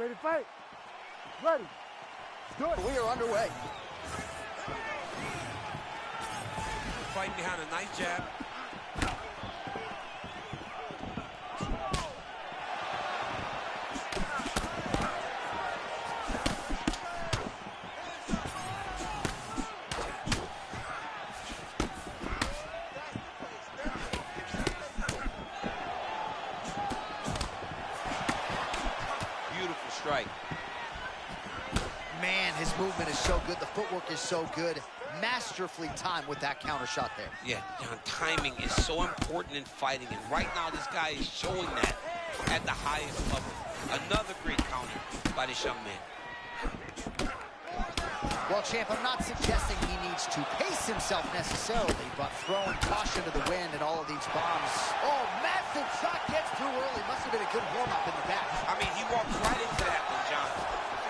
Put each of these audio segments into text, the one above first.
Ready to fight? Ready. Let's do it. We are underway. Fighting behind a nice jab. Beautiful strike. Man, his movement is so good. The footwork is so good. Masterfully timed with that counter shot there. Yeah, John, timing is so important in fighting, and right now this guy is showing that at the highest level. Another great counter by this young man. Well, champ, I'm not suggesting he needs to pace himself necessarily, but throwing caution to the wind and all of these bombs. Oh, massive shot gets through early. Must have been a good warm-up in the back. I mean, he walked right into that one, John.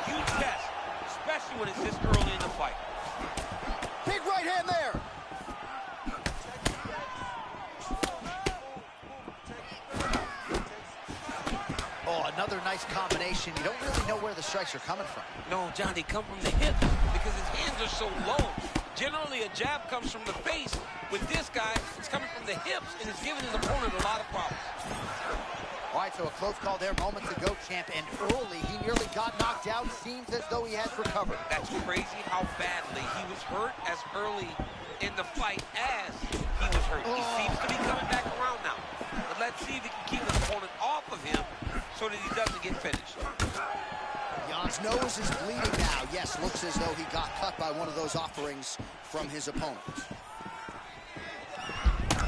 Huge test, especially when it's this early in the fight. Big right hand there. Oh, another nice combination. You don't really know where the strikes are coming from. No, John, they come from the hip because his hands are so low. Generally, a jab comes from the face. With this guy, it's coming from the hips, and it's giving his opponent a lot of problems. All right, so a close call there moments ago, champ, and early he nearly got knocked out. Seems as though he has recovered. That's crazy how badly he was hurt as early in the fight as he was hurt. He seems to be coming back around now. But let's see if he can keep his opponent off of him so that he doesn't get finished. Jan's nose is bleeding now. Yes, looks as though he got cut by one of those offerings from his opponent.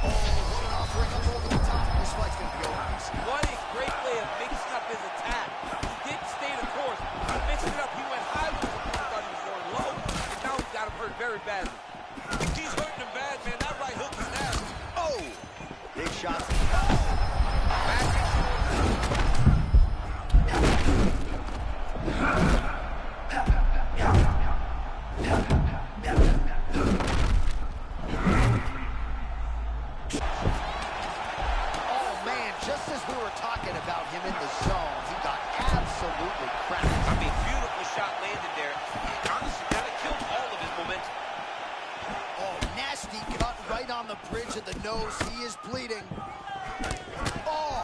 Oh, what an offering up over the top. This fight's going to be over. What a great way of mixing up his attack. He didn't stay the course. He mixed it up. He went high with his opponent, thought he was going low, and now he's got him hurt very badly. If he's hurting him bad, man, that right hook is nasty. Oh! Big shots. Just as we were talking about him in the zone, he got absolutely cracked. I mean, beautiful shot landed there. Honestly, that killed all of his momentum. Oh, nasty cut right on the bridge of the nose. He is bleeding. Oh!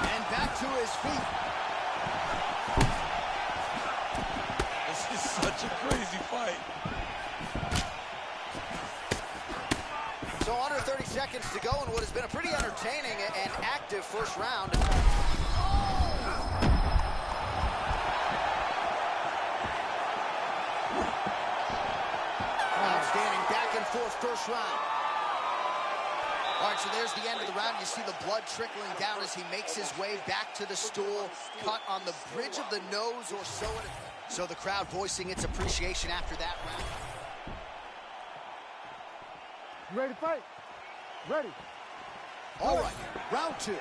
And back to his feet. This is such a crazy fight. So under 30 seconds to go in what has been a pretty entertaining and active first round. Outstanding back and forth first round. All right, so there's the end of the round. You see the blood trickling down as he makes his way back to the stool, cut on the bridge of the nose or so. So the crowd voicing its appreciation after that round. You ready to fight? Ready. All right, round two.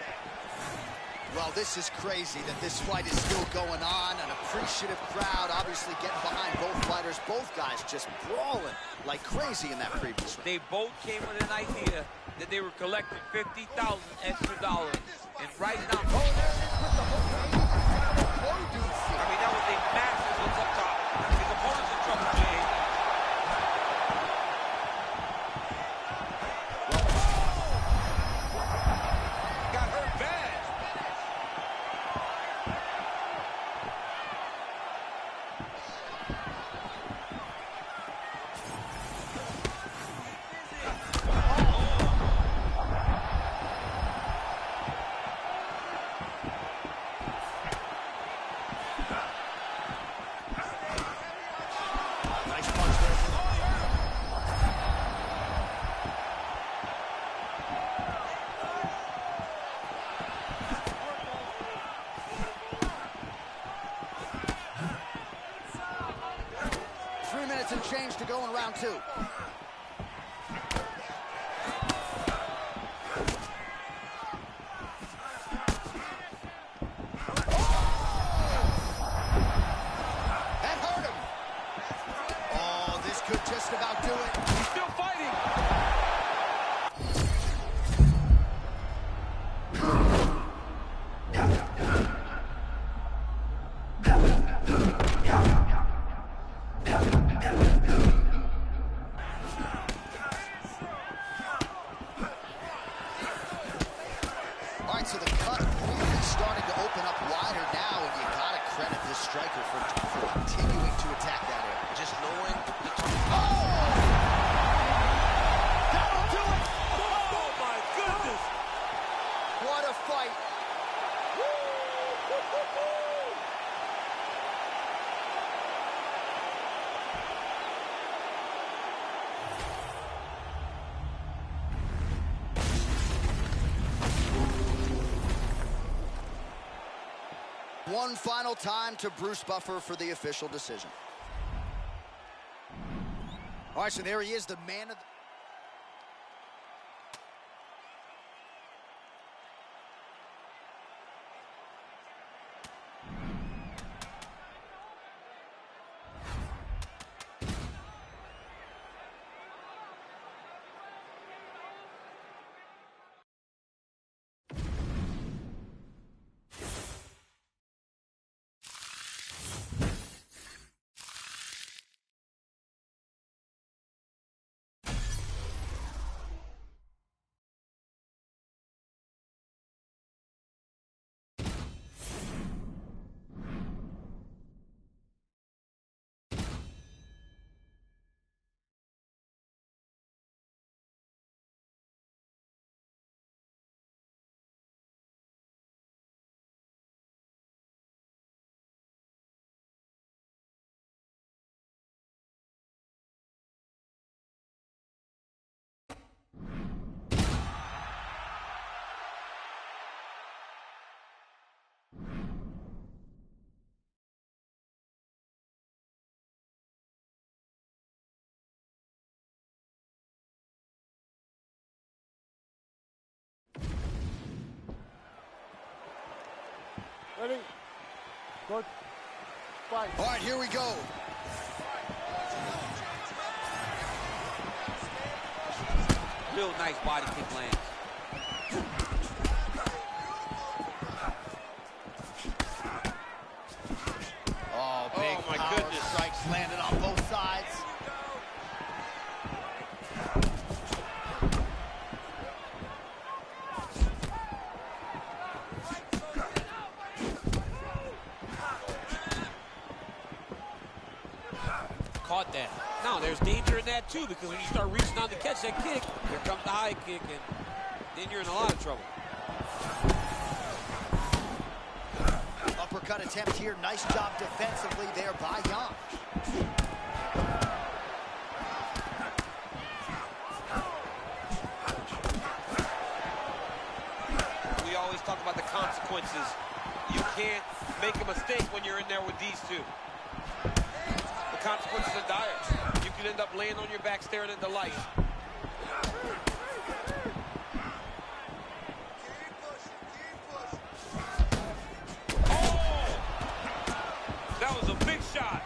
Well, this is crazy that this fight is still going on. An appreciative crowd obviously getting behind both fighters. Both guys just brawling like crazy in that previous round. They both came with an idea that they were collecting $50,000 extra dollars. And right now, Oh, there it is with the hook. I mean, that was a massive hook up top. His opponent's in trouble, Jay. Got hurt bad. Nice punch there. 3 minutes and change to go in round two. That hurt him. Oh, this could just about do it. He's still fighting. striker for continuing to attack that area. Just knowing the That'll do it! Oh, my goodness! What a fight! One final time to Bruce Buffer for the official decision. All right, so there he is, the man of the... Ready? Good. Fight. All right, here we go. real nice body kick lands. Oh, big my power goodness. strikes landed on both sides. Caught that. Now, there's danger in that, too, because when you start reaching out to catch that kick, here comes the high kick, and then you're in a lot of trouble. Uppercut attempt here. Nice job defensively there by Jan. We always talk about the consequences. You can't make a mistake when you're in there with these two. The consequences are dire. You could end up laying on your back staring at the light. Oh! That was a big shot.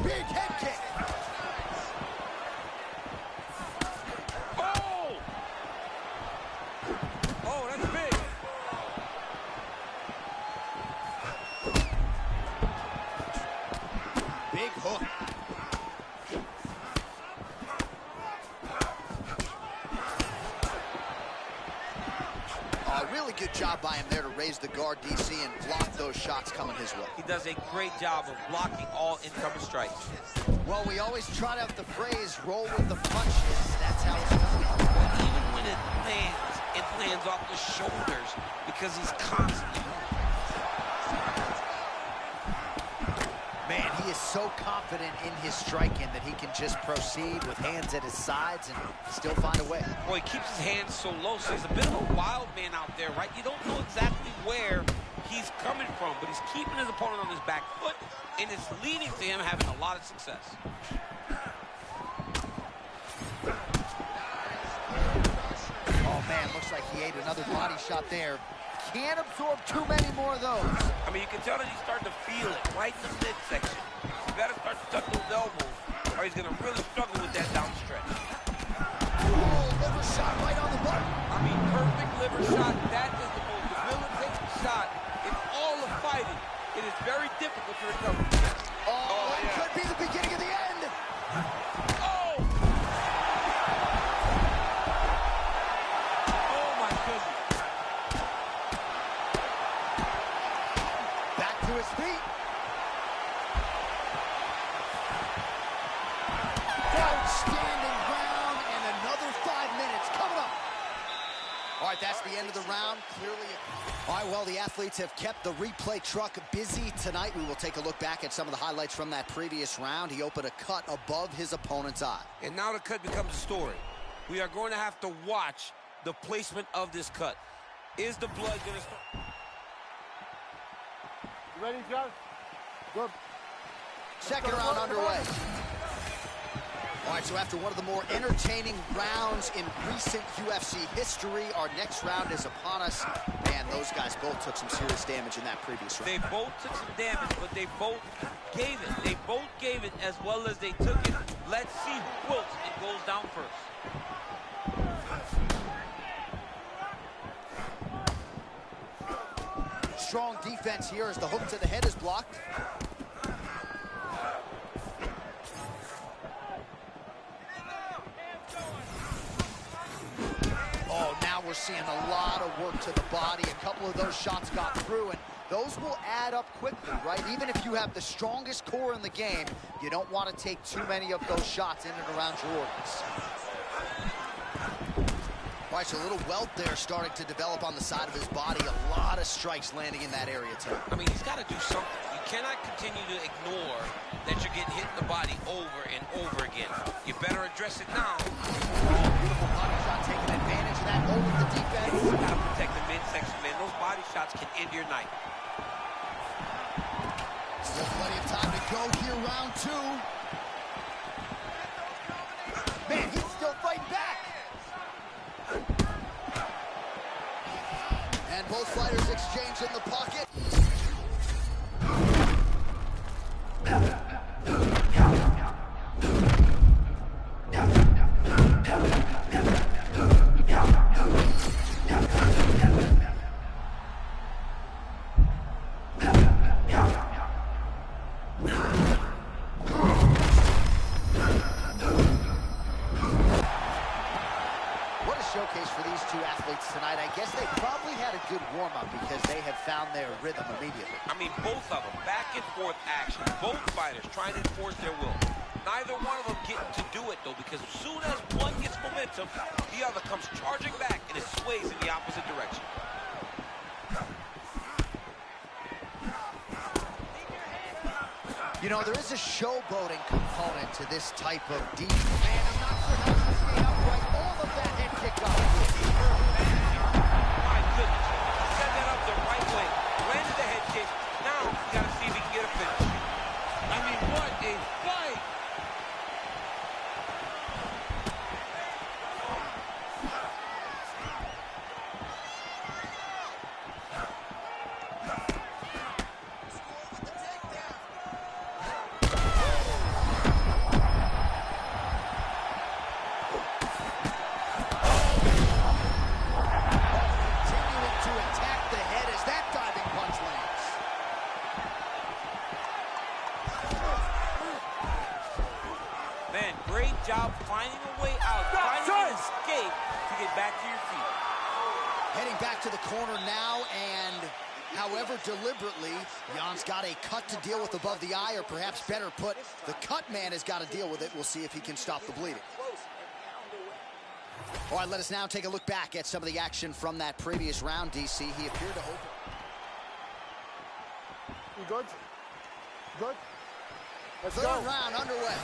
Big head kick. Oh! Oh, that's big. Big hook. Really good job by him there to raise the guard, DC, and block those shots coming his way. He does a great job of blocking all incoming strikes. Well, we always trot out the phrase, roll with the punches. That's how it's done. But even when it lands off the shoulders because he's constantly. Man, he is so confident in his striking that he can just proceed with hands at his sides and still find a way. Boy, he keeps his hands so low, so he's a bit of a wild man out there, right? You don't know exactly where he's coming from, but he's keeping his opponent on his back foot, and it's leading to him having a lot of success. Oh, man, looks like he ate another body shot there. Can't absorb too many more of those. I mean, you can tell that he's starting to feel it right in the midsection. You got to start to tuck those elbows, or he's going to really struggle with that down stretch. Oh, liver shot right on the button. I mean, perfect liver shot. That is the most debilitating shot in all of fighting. It is very difficult to recover. Oh, it could be the beginning of the end. Oh! Oh, my goodness. Back to his feet. the end of the round. Clearly. All right, well, the athletes have kept the replay truck busy tonight. We will take a look back at some of the highlights from that previous round. He opened a cut above his opponent's eye. And now the cut becomes a story. We are going to have to watch the placement of this cut. Is the blood going to start? You ready, John? Good. Second round underway. All right, so after one of the more entertaining rounds in recent UFC history, our next round is upon us. Man, those guys both took some serious damage in that previous round. They both took some damage, but they both gave it. They both gave it as well as they took it. Let's see who quilts and goes down first. Strong defense here as the hook to the head is blocked. Oh, now we're seeing a lot of work to the body. A couple of those shots got through, and those will add up quickly, right? Even if you have the strongest core in the game, you don't want to take too many of those shots in and around your organs. All right, so a little welt there starting to develop on the side of his body. A lot of strikes landing in that area, too. I mean, he's got to do something. You cannot continue to ignore that you're getting hit in the body over and over again. You better address it now. Beautiful body shot, taking advantage of that over the defense. You got to protect the midsection, man. Those body shots can end your night. Still plenty of time to go here, round two. Man, he's still fighting back. And both fighters exchange in the pocket. Showcase for these two athletes tonight. I guess they probably had a good warm-up because they have found their rhythm immediately. I mean, both of them, back and forth action. Both fighters trying to enforce their will. Neither one of them getting to do it, though, because as soon as one gets momentum, the other comes charging back and it sways in the opposite direction. You know, there is a showboating component to this type of deep. Man, I'm not sure how to stay upright. All of that head kick up. My goodness. Set that up the right way. Landed the head kick. Now, you got to see if he can get a finish. I mean, what a fight. Man, great job finding a way out, finding an escape to get back to your feet. Heading back to the corner now, and however deliberately, Jan's got a cut to deal with above the eye, or perhaps better put, the cut man has got to deal with it. We'll see if he can stop the bleeding. All right, let us now take a look back at some of the action from that previous round, DC. He appeared to open. You good? Good? Let's Third go. round underway.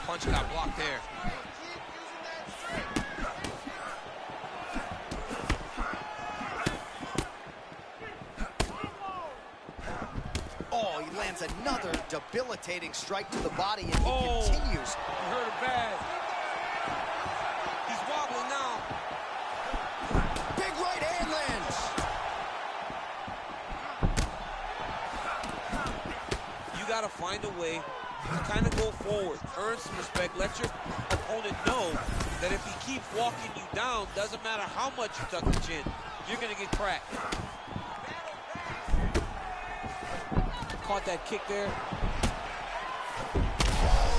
Punch got blocked there. Oh, he lands another debilitating strike to the body, and he continues. He hurt it bad. He's wobbling now. Big right hand lands. You got to find a way to kind of go forward, earn some respect, let your opponent know that if he keeps walking you down, doesn't matter how much you tuck the chin, you're going to get cracked. Caught that kick there. Oh,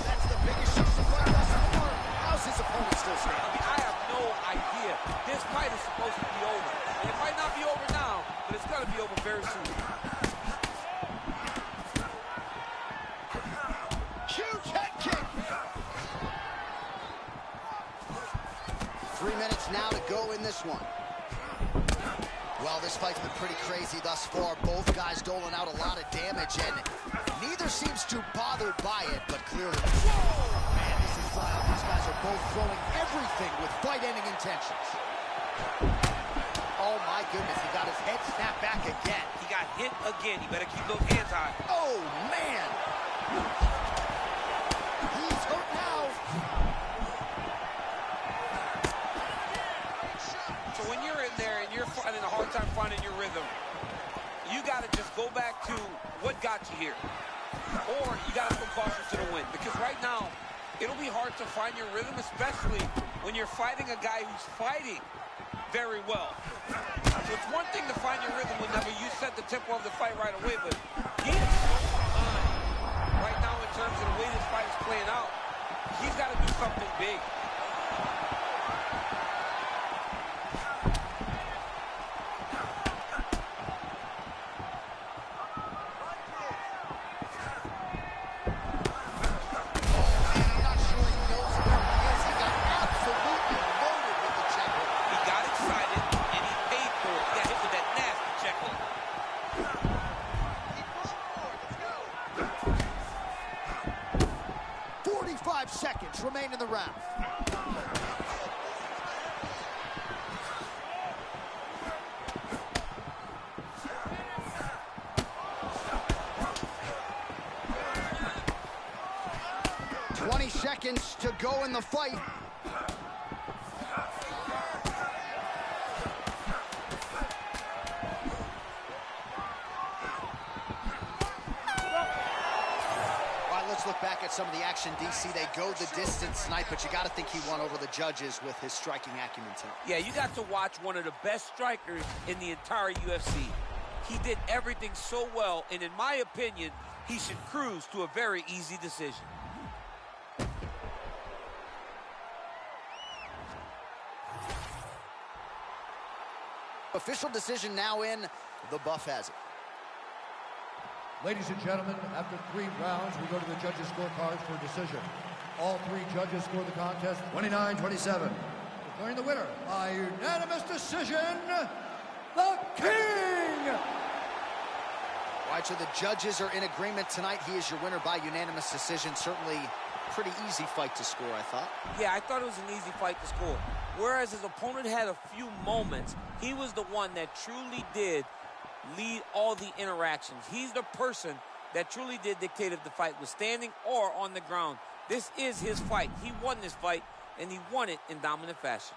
that's the biggest shot the fight thus far. How's his opponent still standing? I mean, I have no idea. This fight is supposed to be over. And it might not be over now, but it's going to be over very soon. Huge head kick. 3 minutes now to go in this one. Well, this fight's been pretty crazy thus far. Both guys doling out a lot of damage, and neither seems too bothered by it, but clearly... Whoa! Man, this is wild. These guys are both throwing everything with fight-ending intentions. Oh, my goodness. He got his head snapped back again. He got hit again. You better keep those hands high. Oh, man! He's hurt now. So when you're in there and you're finding a hard time finding your rhythm, you got to just go back to what got you here. Or you got to put caution to the wind. Because right now, it'll be hard to find your rhythm, especially when you're fighting a guy who's fighting very well. So it's one thing to find your rhythm whenever you set the tempo of the fight right away, but he's so behind right now in terms of the way this fight is playing out. He's got to do something big. Seconds remain in the round. Seconds to go in the fight. Let's look back at some of the action, DC. They go the distance tonight, but you got to think he won over the judges with his striking acumen tonight. Yeah, you got to watch one of the best strikers in the entire UFC. He did everything so well, and in my opinion, he should cruise to a very easy decision. Official decision now in. The buff has it. Ladies and gentlemen, after 3 rounds, we go to the judges' scorecards for a decision. All 3 judges scored the contest 29-27. Declaring the winner by unanimous decision, the King! All right, so the judges are in agreement tonight. He is your winner by unanimous decision. Certainly pretty easy fight to score, I thought. Yeah, I thought it was an easy fight to score. Whereas his opponent had a few moments, he was the one that truly did lead all the interactions. He's the person that truly did dictate if the fight was standing or on the ground. This is his fight. He won this fight, and he won it in dominant fashion.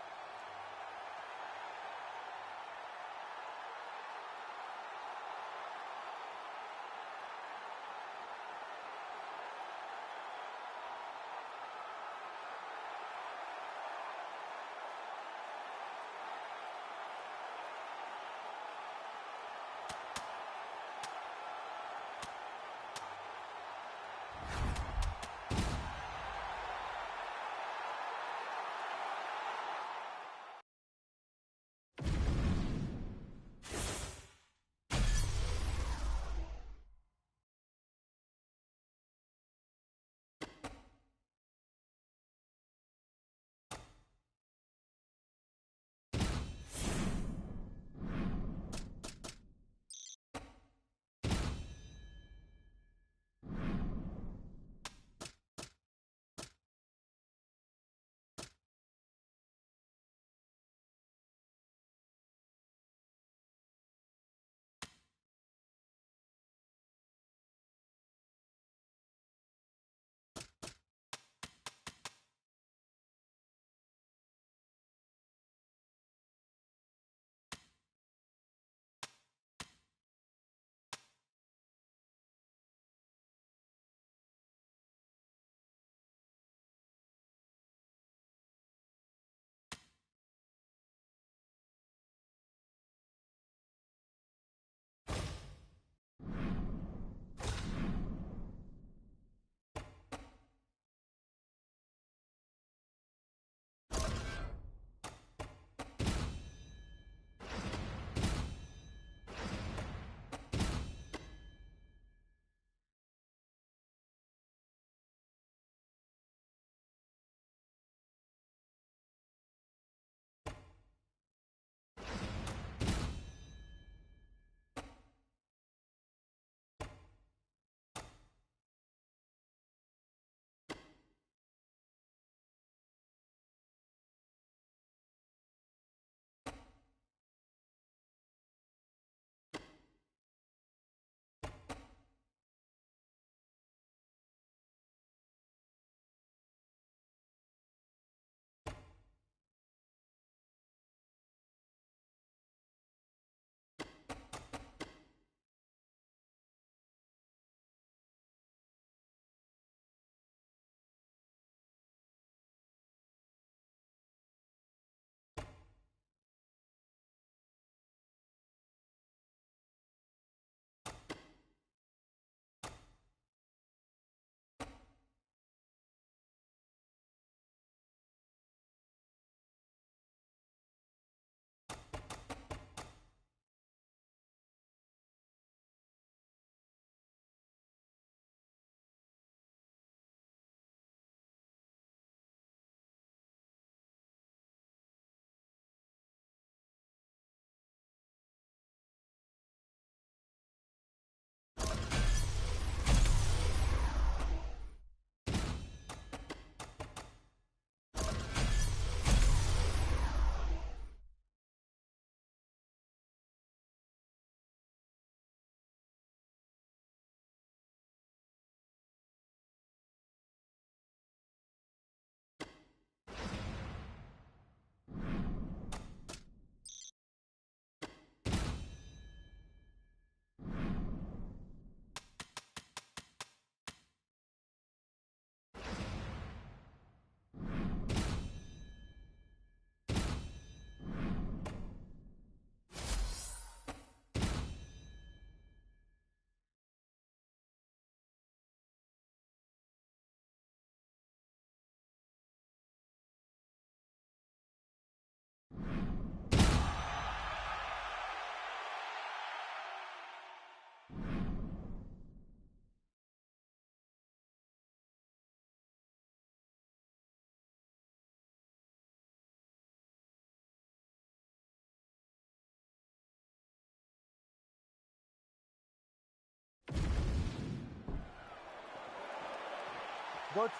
Good.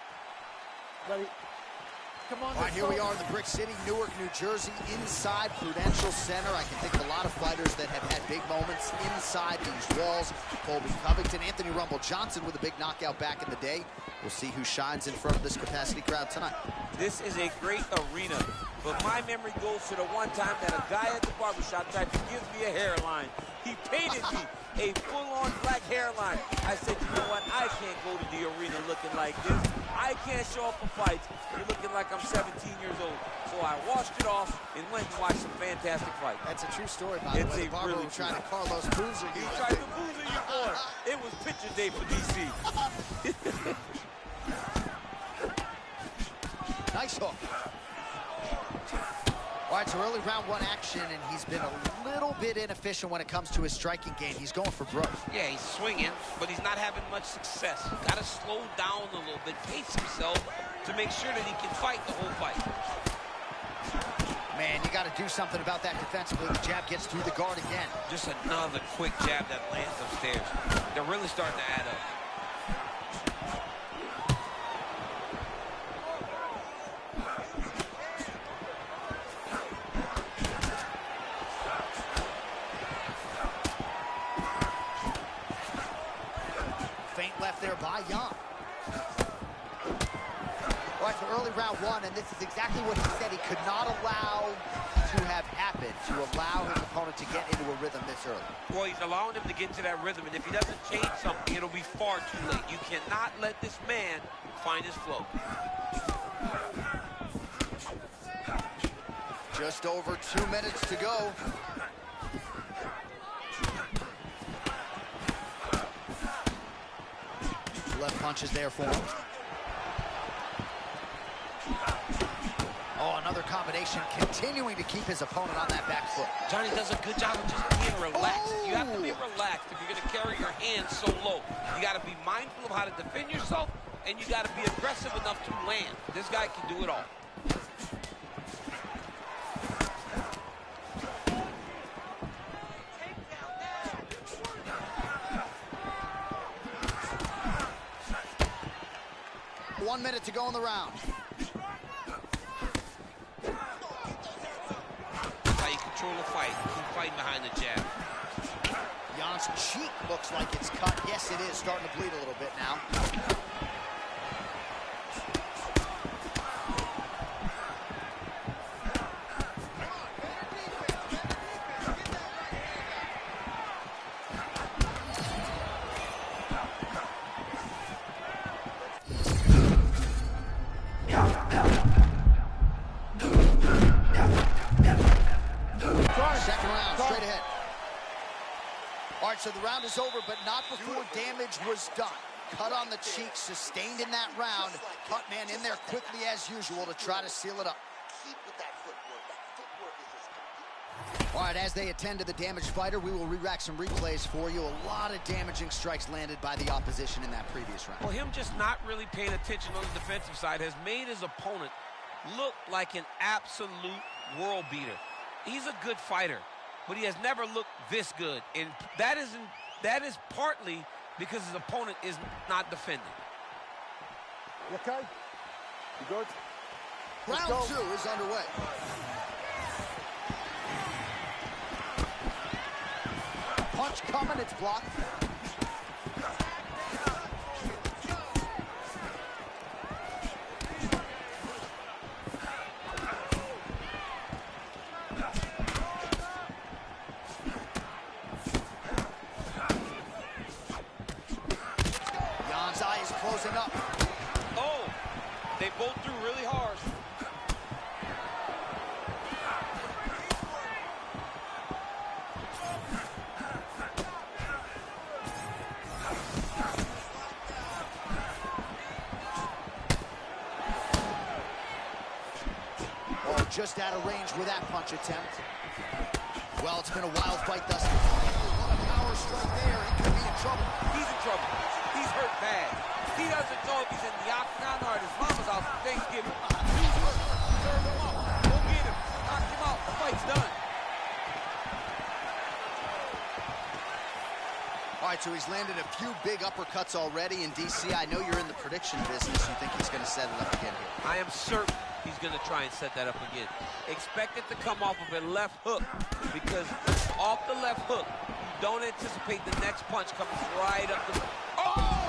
Ready. Come on. All right, here we are in the Brick City, Newark, New Jersey, inside Prudential Center. I can think of a lot of fighters that have had big moments inside these walls. Colby Covington, Anthony Rumble Johnson with a big knockout back in the day. We'll see who shines in front of this capacity crowd tonight. This is a great arena, but my memory goes to the one time that a guy at the barbershop tried to give me a hairline. He painted me a full-on black hairline. I said, you know what? I can't go to the arena looking like this. I can't show up for fights. You're looking like I'm 17 years old. So I washed it off and went and watched some fantastic fights. That's a true story, by the way. The barber really was trying to Carlos Boozer you. He tried to boozer you, boy. It was picture day for DC. Nice hook. All right, so early round one action, and he's been a little bit inefficient when it comes to his striking game. He's going for broke. Yeah, he's swinging, but he's not having much success. Got to slow down a little bit, pace himself to make sure that he can fight the whole fight. Man, you got to do something about that defensively. The jab gets through the guard again. Just another quick jab that lands upstairs. They're really starting to add up. Feint left there by Young. All right, so early round one, and this is exactly what he said he could not allow to have happen, to allow his opponent to get into a rhythm this early. Well, he's allowing him to get into that rhythm, and if he doesn't change something, it'll be far too late. You cannot let this man find his flow. Just over 2 minutes to go. Left punches there for him. Oh, another combination, continuing to keep his opponent on that back foot. Johnny does a good job of just being relaxed. You have to be relaxed if you're going to carry your hands so low. You got to be mindful of how to defend yourself, and you got to be aggressive enough to land. This guy can do it all. One minute to go in the round. How you control the fight. Keep fighting behind the jab. Jan's cheek looks like it's cut. Yes, it is. Starting to bleed a little bit now. Second round, straight ahead. All right, so the round is over, but not before damage was done. Cut on the cheek, sustained in that round. Cut man in there quickly as usual to try to seal it up. All right, as they attend to the damaged fighter, we will re-rack some replays for you. A lot of damaging strikes landed by the opposition in that previous round. Well, him just not really paying attention on the defensive side has made his opponent look like an absolute world beater. He's a good fighter, but he has never looked this good, and that is partly because his opponent is not defending. You okay? You good? Round two is underway. Punch coming, it's blocked. Jan's eye is closing up. Oh, they both threw really hard. Oh, just out of range with that punch attempt. Well, it's been a wild fight thus far. A power strike there, he could be in trouble. He's in trouble. He's hurt bad. He doesn't know if he's in the octagon or at his mama's house for Thanksgiving. He's hurt. Serve him up. Go get him. Knock him out. The fight's done. All right, so he's landed a few big uppercuts already in DC. I know you're in the prediction business. You think he's going to set it up again here? I am certain he's going to try and set that up again. Expect it to come off of a left hook, because off the left hook, you don't anticipate the next punch coming right up the... Oh!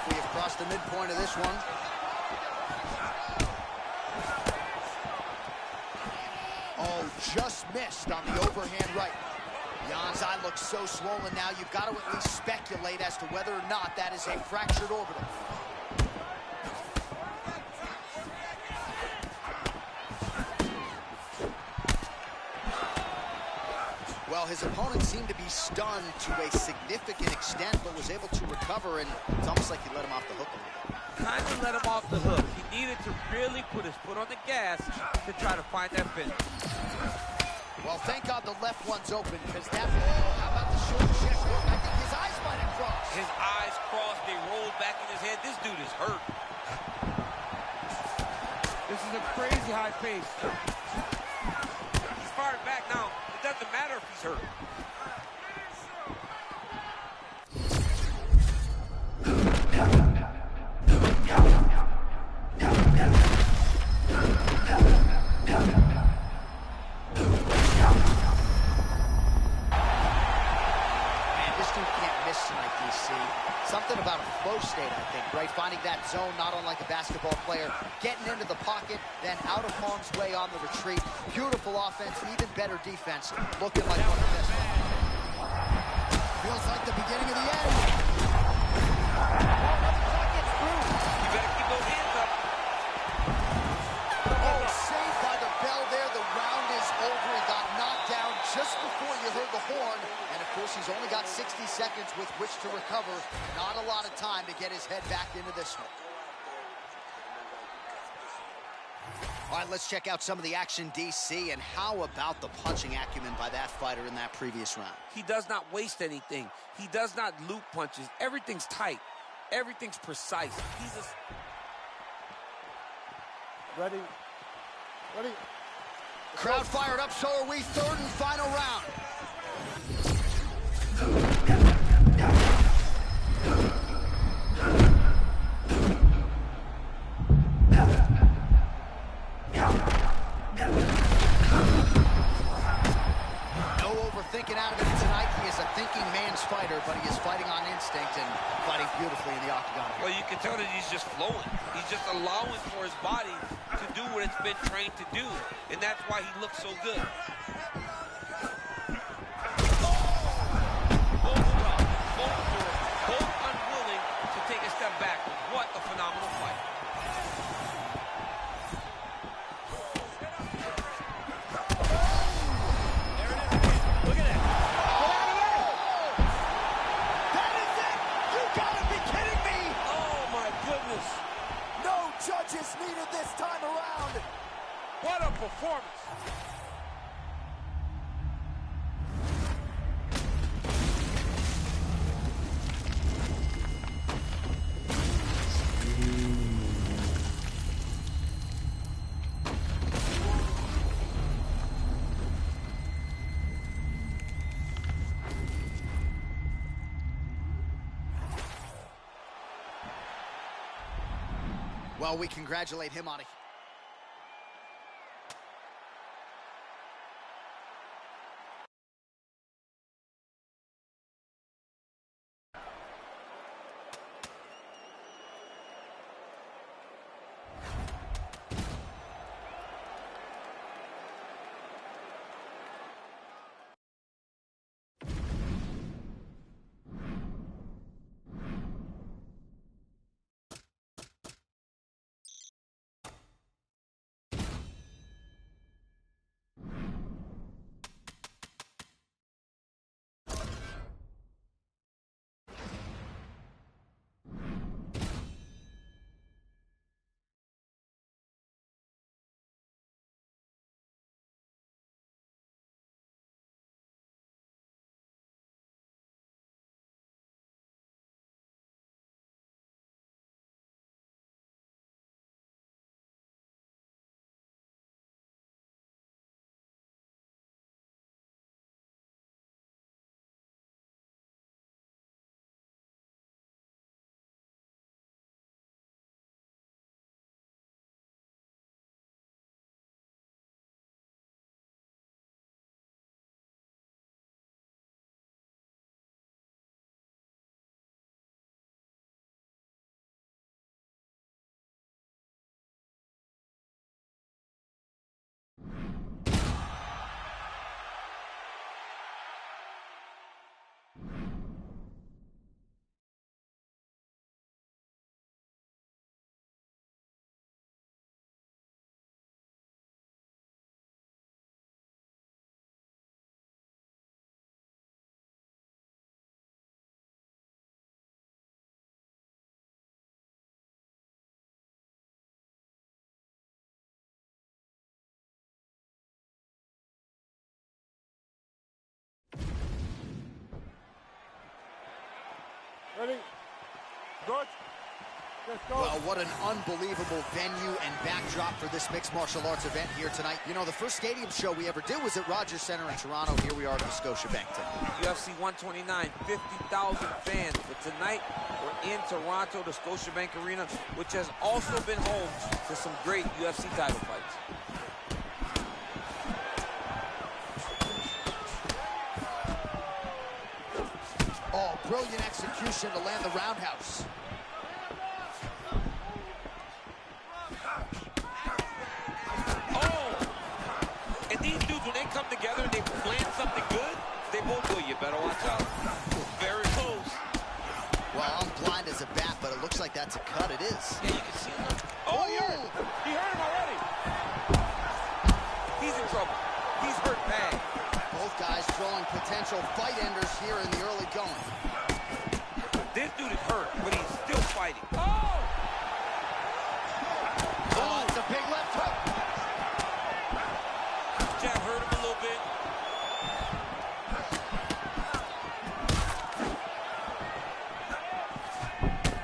We have crossed the midpoint of this one. Oh, just missed on the overhand right. Jan's eye looks so swollen now, you've got to at least speculate as to whether or not that is a fractured orbital. Well, his opponent seemed to be stunned to a significant extent, but was able to recover, and it's almost like he let him off the hook a little bit. Kind of let him off the hook. He needed to really put his foot on the gas to try to find that finish. Well, thank God the left one's open, because that... Oh, how about the short check hook? I think his eyes might have crossed. His eyes crossed, they rolled back in his head. This dude is hurt. This is a crazy high pace. He's fired back now. It doesn't matter if he's hurt. Something about a flow state, I think, right? Finding that zone, not unlike a basketball player, getting into the pocket, then out of harm's way on the retreat. Beautiful offense, even better defense. Looking like one of the best. Feels like the beginning of the end. You better keep those hands up. Oh, saved by the bell there. The round is over. He got knocked down just before you heard the horn. And of course, he's only got 60 seconds with which to recover. Not a lot of time to get his head back into this one. All right, let's check out some of the action, DC, and how about the punching acumen by that fighter in that previous round? He does not waste anything. He does not loop punches. Everything's tight. Everything's precise. He's a... Ready? Ready? Crowd fired up, so are we. Third and final round. No overthinking out of him tonight. He is a thinking man's fighter, but he is fighting on instinct and fighting beautifully in the octagon. Well, you can tell that he's just flowing. He's just allowing for his body to do what it's been trained to do, and that's why he looks so good. Both unwilling to take a step back. What a phenomenal fight. There it is. Look at that. Get out of there. That is it. You gotta be kidding me. Oh, my goodness. No judges needed this time around. What a performance. Well, we congratulate him on it. Ready? Good. Let's go. Well, what an unbelievable venue and backdrop for this mixed martial arts event here tonight. You know, the first stadium show we ever did was at Rogers Center in Toronto. Here we are at the Scotiabank tonight. UFC 129, 50,000 fans. But tonight, we're in Toronto, the Scotiabank Arena, which has also been home to some great UFC title fights. Oh, brilliant execution to land the roundhouse. These dudes, when they come together and they plan something good, they both go, you better watch out. Very close. Well, I'm blind as a bat, but it looks like that's a cut. It is. Yeah, you can see him. Oh, he hurt him. He hurt him already. He's in trouble. He's hurt bad. Both guys throwing potential fight enders here in the early going. This dude is hurt, but he's still fighting. Oh! Oh, it's a big left hook. Jab hurt him a little bit.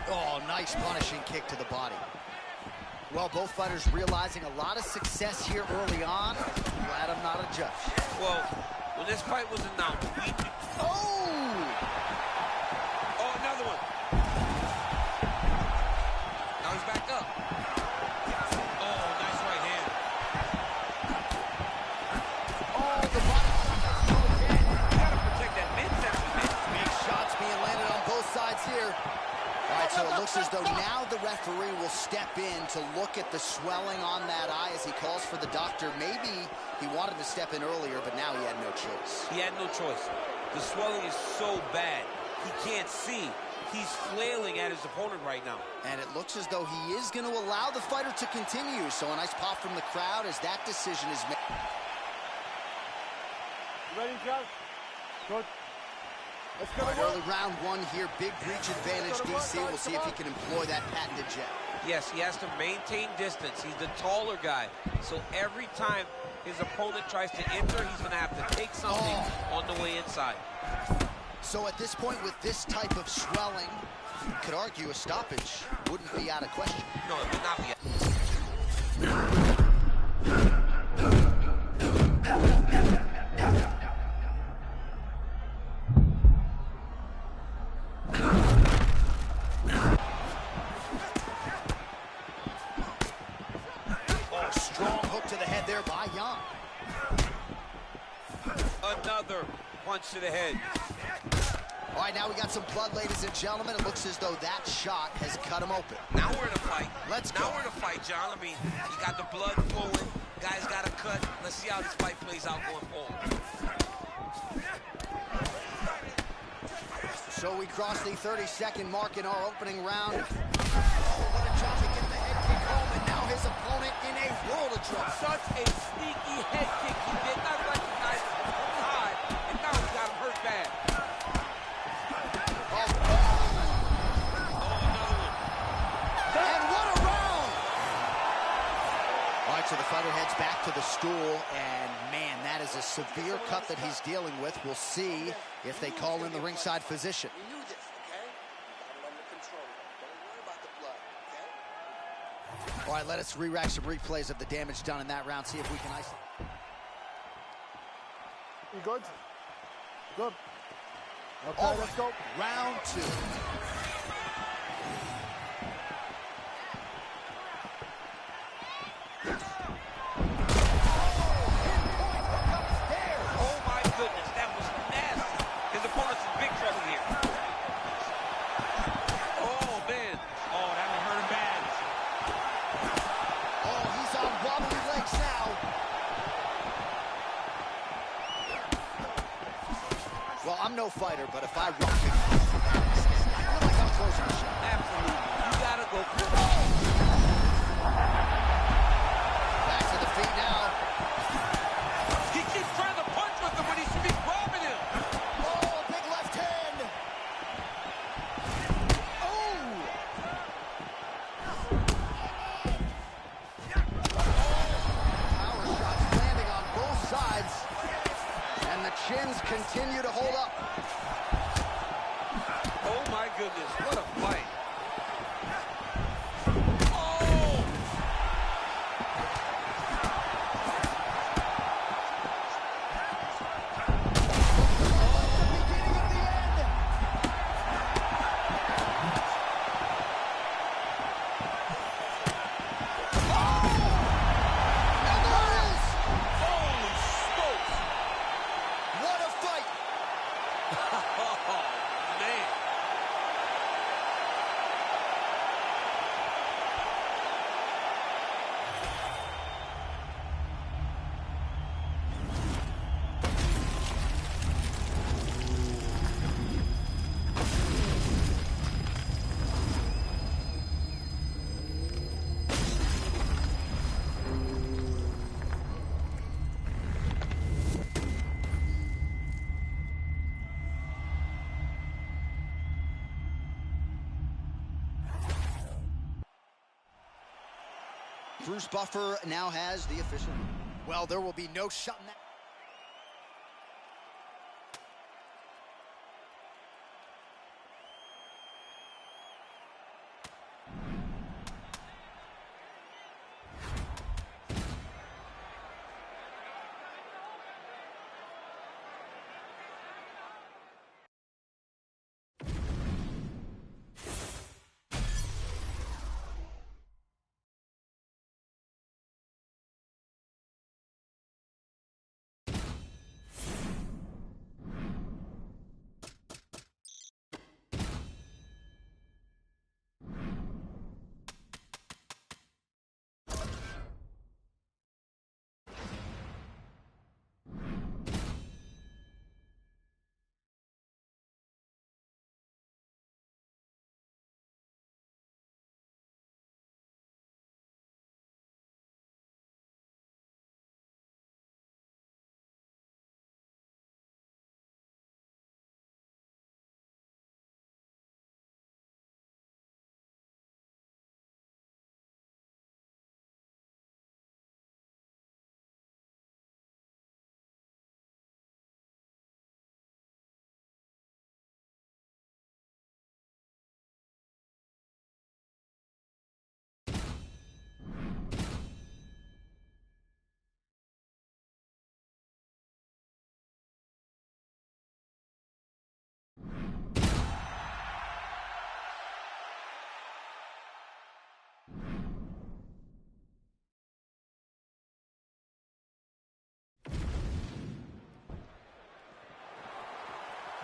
Oh, nice punishing kick to the body. Well, both fighters realizing a lot of success here early on. Glad I'm not a judge. Well, when this fight was announced, we... Oh! Oh, another one. Now he's back up. Oh, nice right hand. Oh, the body shot. You gotta protect that midsection, man. Big shots being landed on both sides here. All right, so it looks as though now the referee will step in to look at the swelling on that eye as he calls for the doctor. Maybe he wanted to step in earlier, but now he had no choice. He had no choice. The swelling is so bad, he can't see. He's flailing at his opponent right now. And it looks as though he is going to allow the fighter to continue. So a nice pop from the crowd as that decision is made. You ready, John? Good. Let's go. All right, early round one here, big reach advantage, DC. We'll see if he can employ that patented jab. Yes, he has to maintain distance. He's the taller guy. So every time his opponent tries to enter, he's going to have to take something on the way inside. So at this point, with this type of swelling, you could argue a stoppage wouldn't be out of question. No, it would not be. Oh, strong hook to the head there by Yan. Another punch to the head. All right, now we got some blood, ladies and gentlemen. It looks as though that shot has cut him open. Now we're in a fight. Let's go. Now we're in a fight, John. I mean, you got the blood flowing. Guys got a cut. Let's see how this fight plays out going forward. So we cross the 30-second mark in our opening round. Oh, what a job to get the head kick home, and now his opponent in a world of trouble. Such a sneaky head kick. He did not recognize it from high, and now he's got him hurt bad. Oh, another one. And what a round! All right, so the fighter heads back to the stool, and man, that is a severe cut that he's dealing with. We'll see if they call in the ringside physician. We knew this, okay? You gotta let him control it. Don't worry about the blood, okay? All right, let us re-rack some replays of the damage done in that round, see if we can isolate. You good? Good. Okay, All let's go. Round two. Oh, my goodness. That was nasty. His opponent's in big trouble here. Oh, man. Oh, that one hurt him bad. Oh, he's on wobbly legs now. Well, I'm no fighter, but if I rock it, I feel like I'm closing the shot. Absolutely. You gotta go for it. Back to the feet now. He keeps trying to punch with him when he should be grabbing him. Oh, big left hand. Oh. Power shots landing on both sides. And the chins continue to hold up. Oh, my goodness. Bruce Buffer now has the official. Well, there will be no shutting that.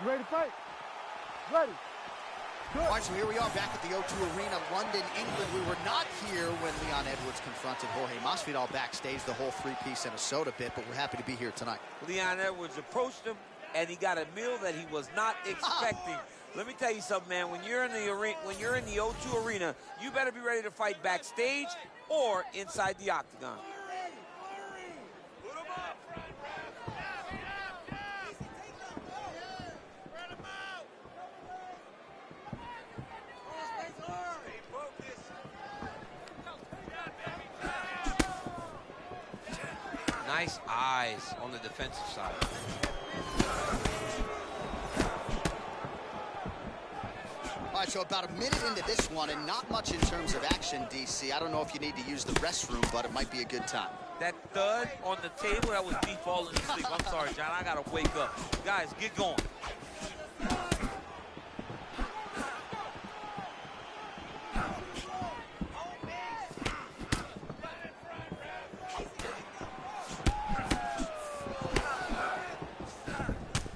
You ready to fight? Ready. Good. All right, so here we are back at the O2 Arena, London, England. We were not here when Leon Edwards confronted Jorge Masvidal backstage, the whole three-piece and a soda bit, but we're happy to be here tonight. Leon Edwards approached him, and he got a meal that he was not expecting. Let me tell you something, man. When you're in the arena, when you're in the O2 Arena, you better be ready to fight backstage or inside the octagon. Nice eyes on the defensive side. All right, so about a minute into this one, and not much in terms of action, DC. I don't know if you need to use the restroom, but it might be a good time. That thud on the table, that was me falling asleep. I'm sorry, John, I gotta wake up. Guys, get going.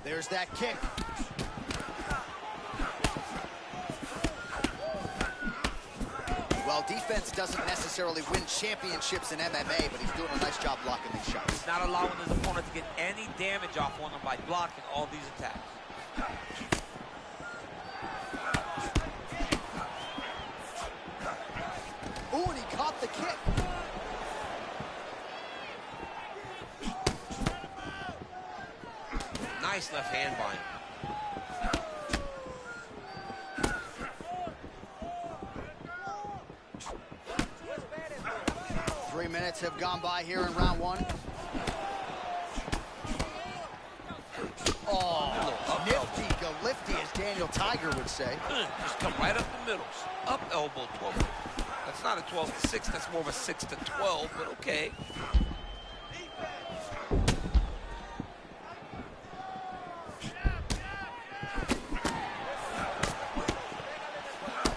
There's that kick. Well, defense doesn't necessarily win championships in MMA, but he's doing a nice job blocking these shots. He's not allowing his opponent to get any damage off on him by blocking all these attacks. Ooh, and he caught the kick. Nice left hand by him. 3 minutes have gone by here in round one. Oh, nifty, go lifty, as Daniel Tiger would say. Just come right up the middle. Up elbow 12. That's not a 12-6, that's more of a 6-12, but okay.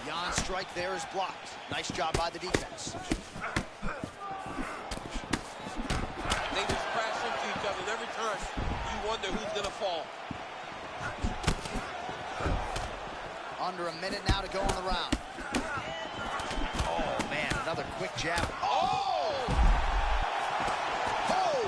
Jan's strike there is blocked. Nice job by the defense. They just crash into each other, and every time you wonder who's gonna fall. Under a minute now to go in the round. Oh, man, another quick jab. Oh! Oh!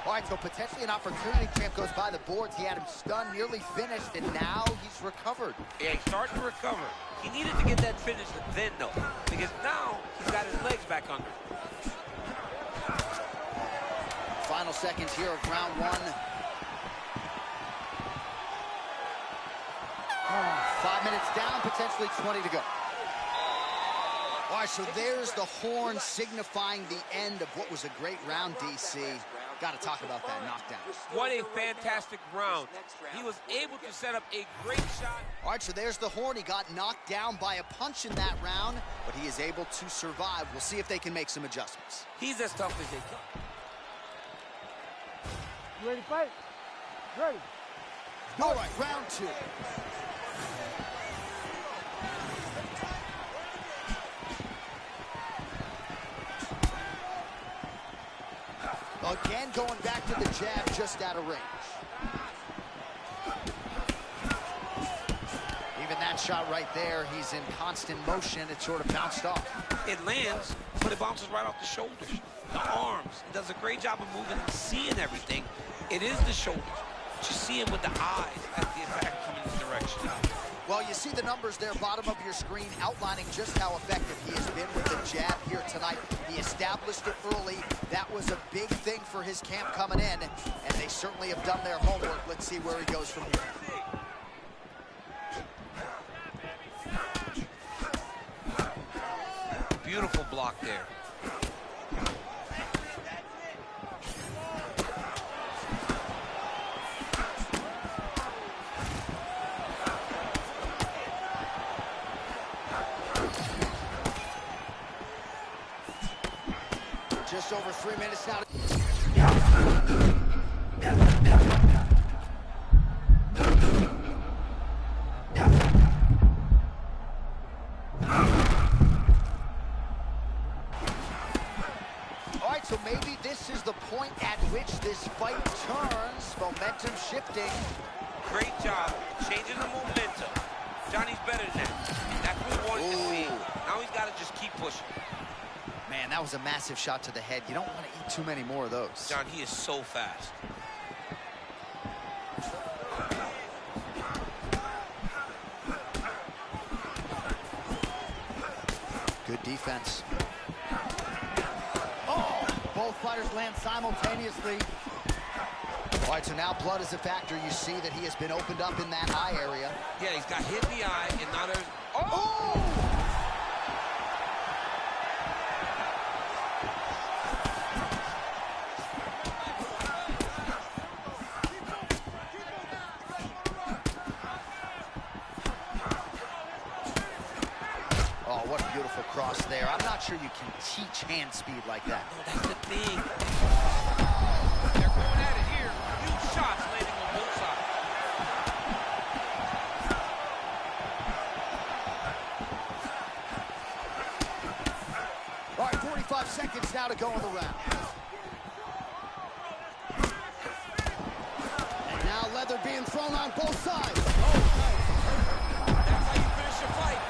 All right, so potentially an opportunity. Champ goes by the boards. He had him stunned, nearly finished, and now he's recovered. Yeah, he's starting to recover. He needed to get that finish then, though, because now he's got his legs back under. Final seconds here of round one. 5 minutes down, potentially 20 to go. All right, so there's the horn signifying the end of what was a great round, DC. Got to talk about that knockdown. What a fantastic round. He was able to set up a great shot. All right, so there's the horn. He got knocked down by a punch in that round, but he is able to survive. We'll see if they can make some adjustments. He's as tough as they can. You ready to fight? Ready. All right, round 2. Again, going back to the jab just out of range. Even that shot right there, he's in constant motion. It sort of bounced off. It lands, but it bounces right off the shoulders, the arms. It does a great job of moving and seeing everything. It is the shoulders. But you see him with the eyes as the attack coming in this direction. Well, you see the numbers there, bottom of your screen, outlining just how effective he has been with the jab here tonight. He established it early. That was a big thing for his camp coming in, and they certainly have done their homework. Let's see where he goes from here. Beautiful block there. Just over 3 minutes now. All right, so maybe this is the point at which this fight turns. Momentum shifting. Great job changing the momentum. Johnny's better than that. That's what we wanted to see. Now he's got to just keep pushing. Man, that was a massive shot to the head. You don't want to eat too many more of those. John, he is so fast. Good defense. Oh, both fighters land simultaneously. All right, so now blood is a factor. You see that he has been opened up in that eye area. Yeah, he's got hit in the eye, and now there's... Oh! What a beautiful cross there. I'm not sure you can teach hand speed like that. Oh, that's the thing. They're going at it here. Huge shots landing on both sides. All right, 45 seconds now to go in the round. And now leather being thrown on both sides. Oh, nice. That's how you finish your fight.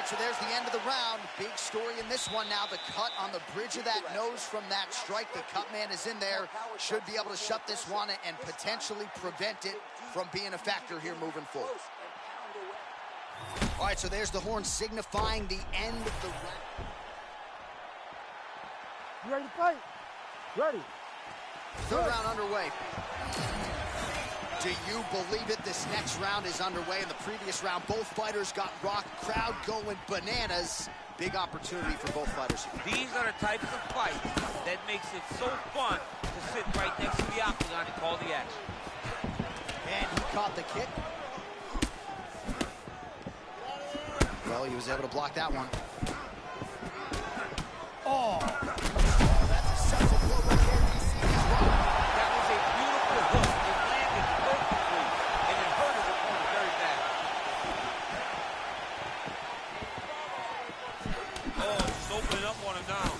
So there's the end of the round. Big story in this one now. The cut on the bridge of that nose from that strike. The cut man is in there. Should be able to shut this one and potentially prevent it from being a factor here moving forward. All right, so there's the horn signifying the end of the round. You ready to fight? Ready. Third round underway. Do you believe it? This next round is underway. In the previous round, both fighters got rocked. Crowd going bananas. Big opportunity for both fighters. These are the types of fights that makes it so fun to sit right next to the octagon and call the action. And he caught the kick. Well, he was able to block that one. Oh! That's a central blow right there. DC is wrong. That was a beautiful hook. It landed perfectly, and it hurt his opponent very bad. Oh, just opening up on him now.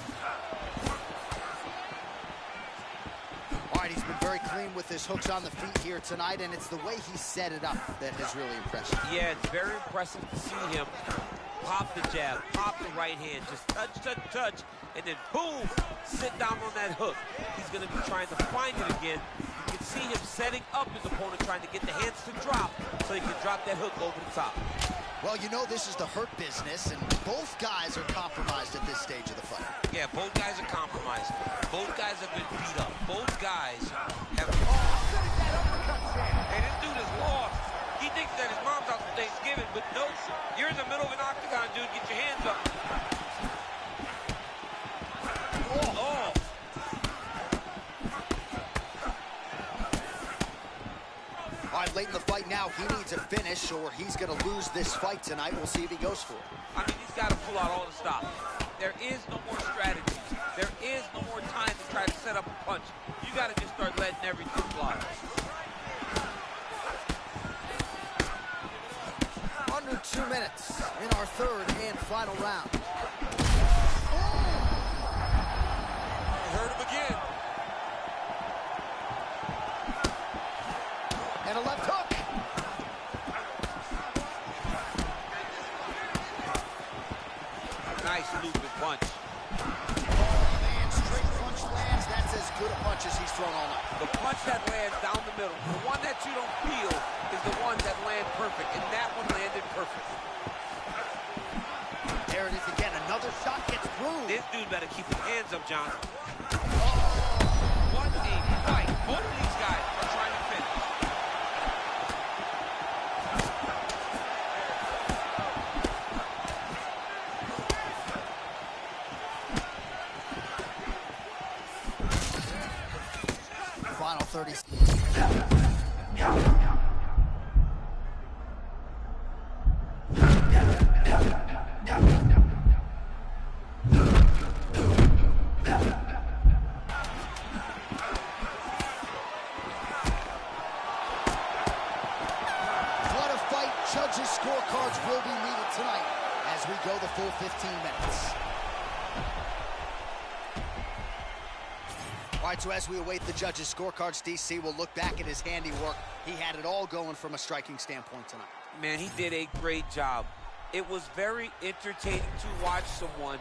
All right, he's been very clean with his hooks on the feet here tonight, and it's the way he set it up that has really impressed me. Yeah, it's very impressive to see him pop the jab, pop the right hand, just touch, touch, touch, and then boom, sit down on that hook. He's going to be trying to find it again. can see him setting up his opponent, trying to get the hands to drop so he can drop that hook over the top. Well, you know this is the hurt business, and both guys are compromised at this stage of the fight. Yeah, both guys are compromised. Both guys have been beat up. Both guys have... Hey, this dude is lost. He thinks that his mom's out for Thanksgiving, but no, you're in the middle of an octagon, dude. Get your hands up. Oh. All right, late in the fight now, he needs a finish or he's going to lose this fight tonight. We'll see if he goes for it. I mean, he's got to pull out all the stops. There is no more strategy. There is no more time to try to set up a punch. You got to just start letting everything fly. Under 2 minutes in our third and final round. Hurt him again. And a left hook. Nice looping punch. Oh, man, straight punch lands. That's as good a punch as he's thrown all night. The punch that lands down the middle, the one that you don't feel is the one that lands perfect, and that one landed perfect. There it is again. Another shot gets through. This dude better keep his hands up, John. Oh. What a fight. Both of these guys are trying to finish. Final 30. Judges' scorecards will be needed tonight as we go the full 15 minutes. All right, so as we await the judges' scorecards, DC will look back at his handiwork. He had it all going from a striking standpoint tonight. Man, he did a great job. It was very entertaining to watch someone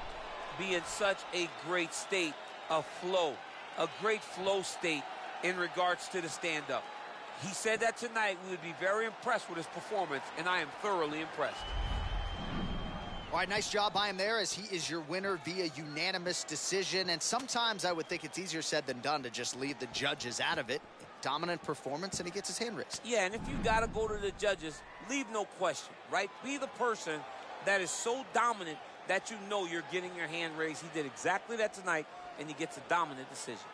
be in such a great state of flow, a great flow state in regards to the stand-up. He said that tonight we would be very impressed with his performance, and I am thoroughly impressed. All right, nice job by him there, as he is your winner via unanimous decision. And sometimes I would think it's easier said than done to just leave the judges out of it. Dominant performance, and he gets his hand raised. Yeah, and if you got to go to the judges, leave no question, right? Be the person that is so dominant that you know you're getting your hand raised. He did exactly that tonight, and he gets a dominant decision.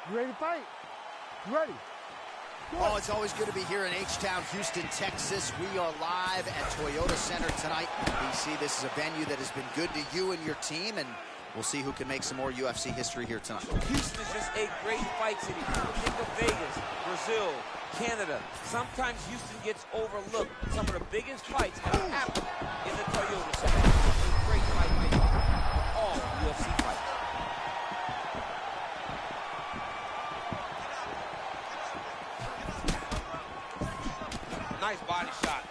You ready to fight? You ready? Oh, it's always good to be here in H-Town, Houston, Texas. We are live at Toyota Center tonight. BC, this is a venue that has been good to you and your team, and we'll see who can make some more UFC history here tonight. Houston is just a great fight city. Think of Vegas, Brazil, Canada. Sometimes Houston gets overlooked. Some of the biggest fights have happened in the Toyota Center. A great fight venue for all UFC fights. Nice body shot.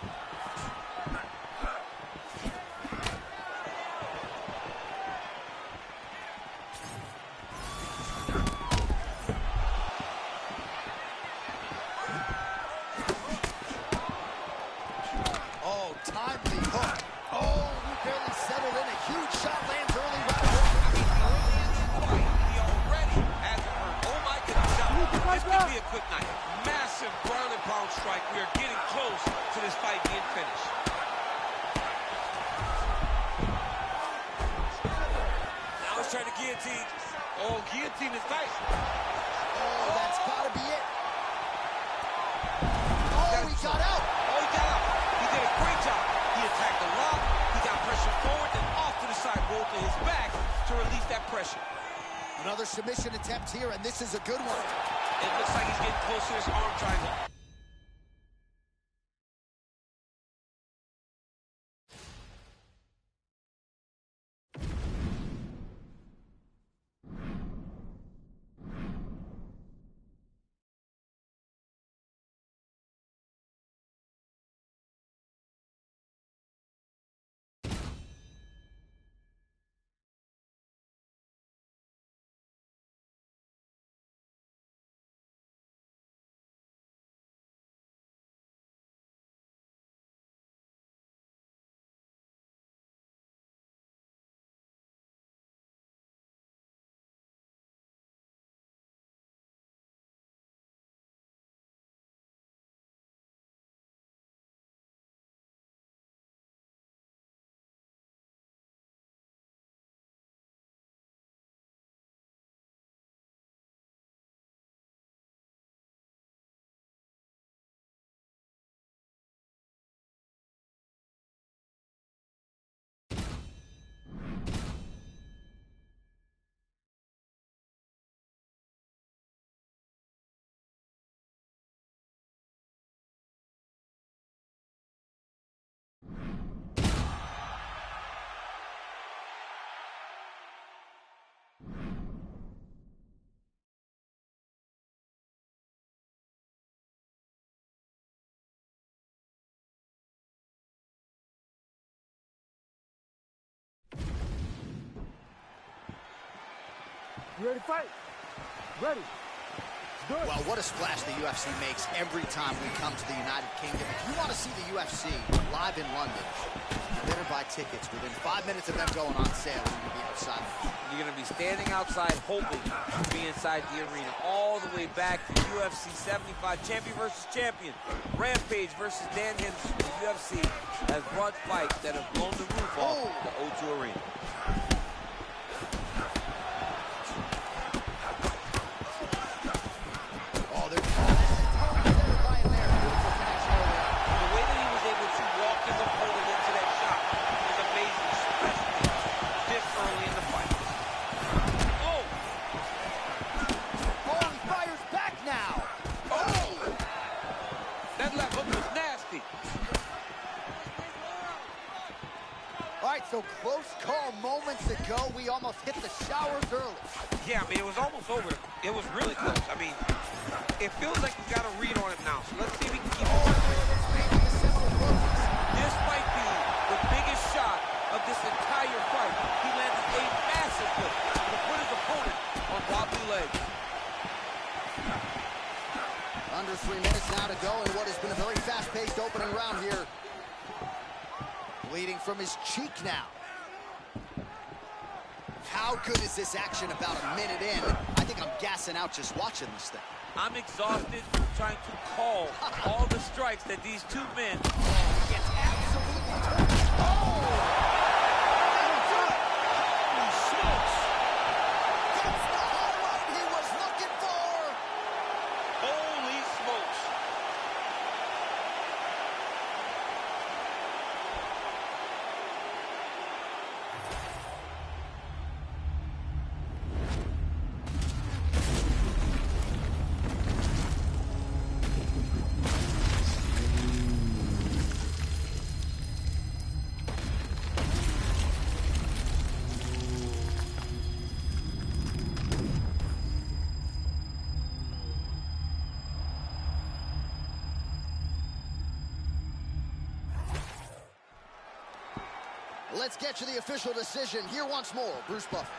Oh, timely hook. Oh, he barely settled in. A huge shot lands early right away. He already has it hurt. Oh my goodness. This could be a good night. Massive ground and pound strike. We are getting close to this fight being finished. Now he's trying to guillotine. Oh, guillotine is nice. Oh, that's gotta be it. Oh, he got out. Oh, he got out. He did a great job. He attacked the lock. He got pressure forward and off to the side, rolled to his back to release that pressure. Another submission attempt here, and this is a good one. It looks like he's getting close to his arm triangle. You ready to fight? Ready. Let's do it. Well, what a splash the UFC makes every time we come to the United Kingdom. If you want to see the UFC live in London, you better buy tickets. Within 5 minutes of them going on sale, you're going to be outside. You're going to be standing outside hoping to be inside the arena. All the way back to UFC 75, champion versus champion. Rampage versus Dan Henderson. The UFC has brought fights that have blown the roof off the O2 Arena. So close call moments ago. We almost hit the showers early. Yeah, I mean, it was almost over. It was really close. I mean, it feels like we got a read on it now. So let's see if we can keep it. This might be the biggest shot of this entire fight. He landed a massive hook to put his opponent on wobbly legs. Under 3 minutes now to go in what has been a very fast-paced opening round here. Bleeding from his cheek now. How good is this action about a minute in? I think I'm gassing out just watching this thing. I'm exhausted trying to call all the strikes that these two men gets absolutely torched. Oh! Holy smokes! That's the highlight he was looking for! Let's get you the official decision. Here once more, Bruce Buffer.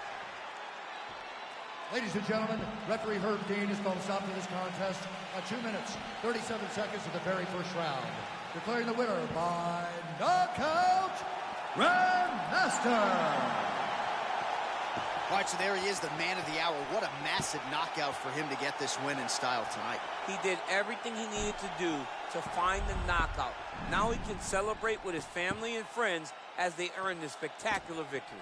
Ladies and gentlemen, referee Herb Dean has called a stop to this contest at 2 minutes, 37 seconds of the very first round. Declaring the winner by knockout, Grandmaster. All right, so there he is, the man of the hour. What a massive knockout for him to get this win in style tonight. He did everything he needed to do to find the knockout. Now he can celebrate with his family and friends as they earn this spectacular victory.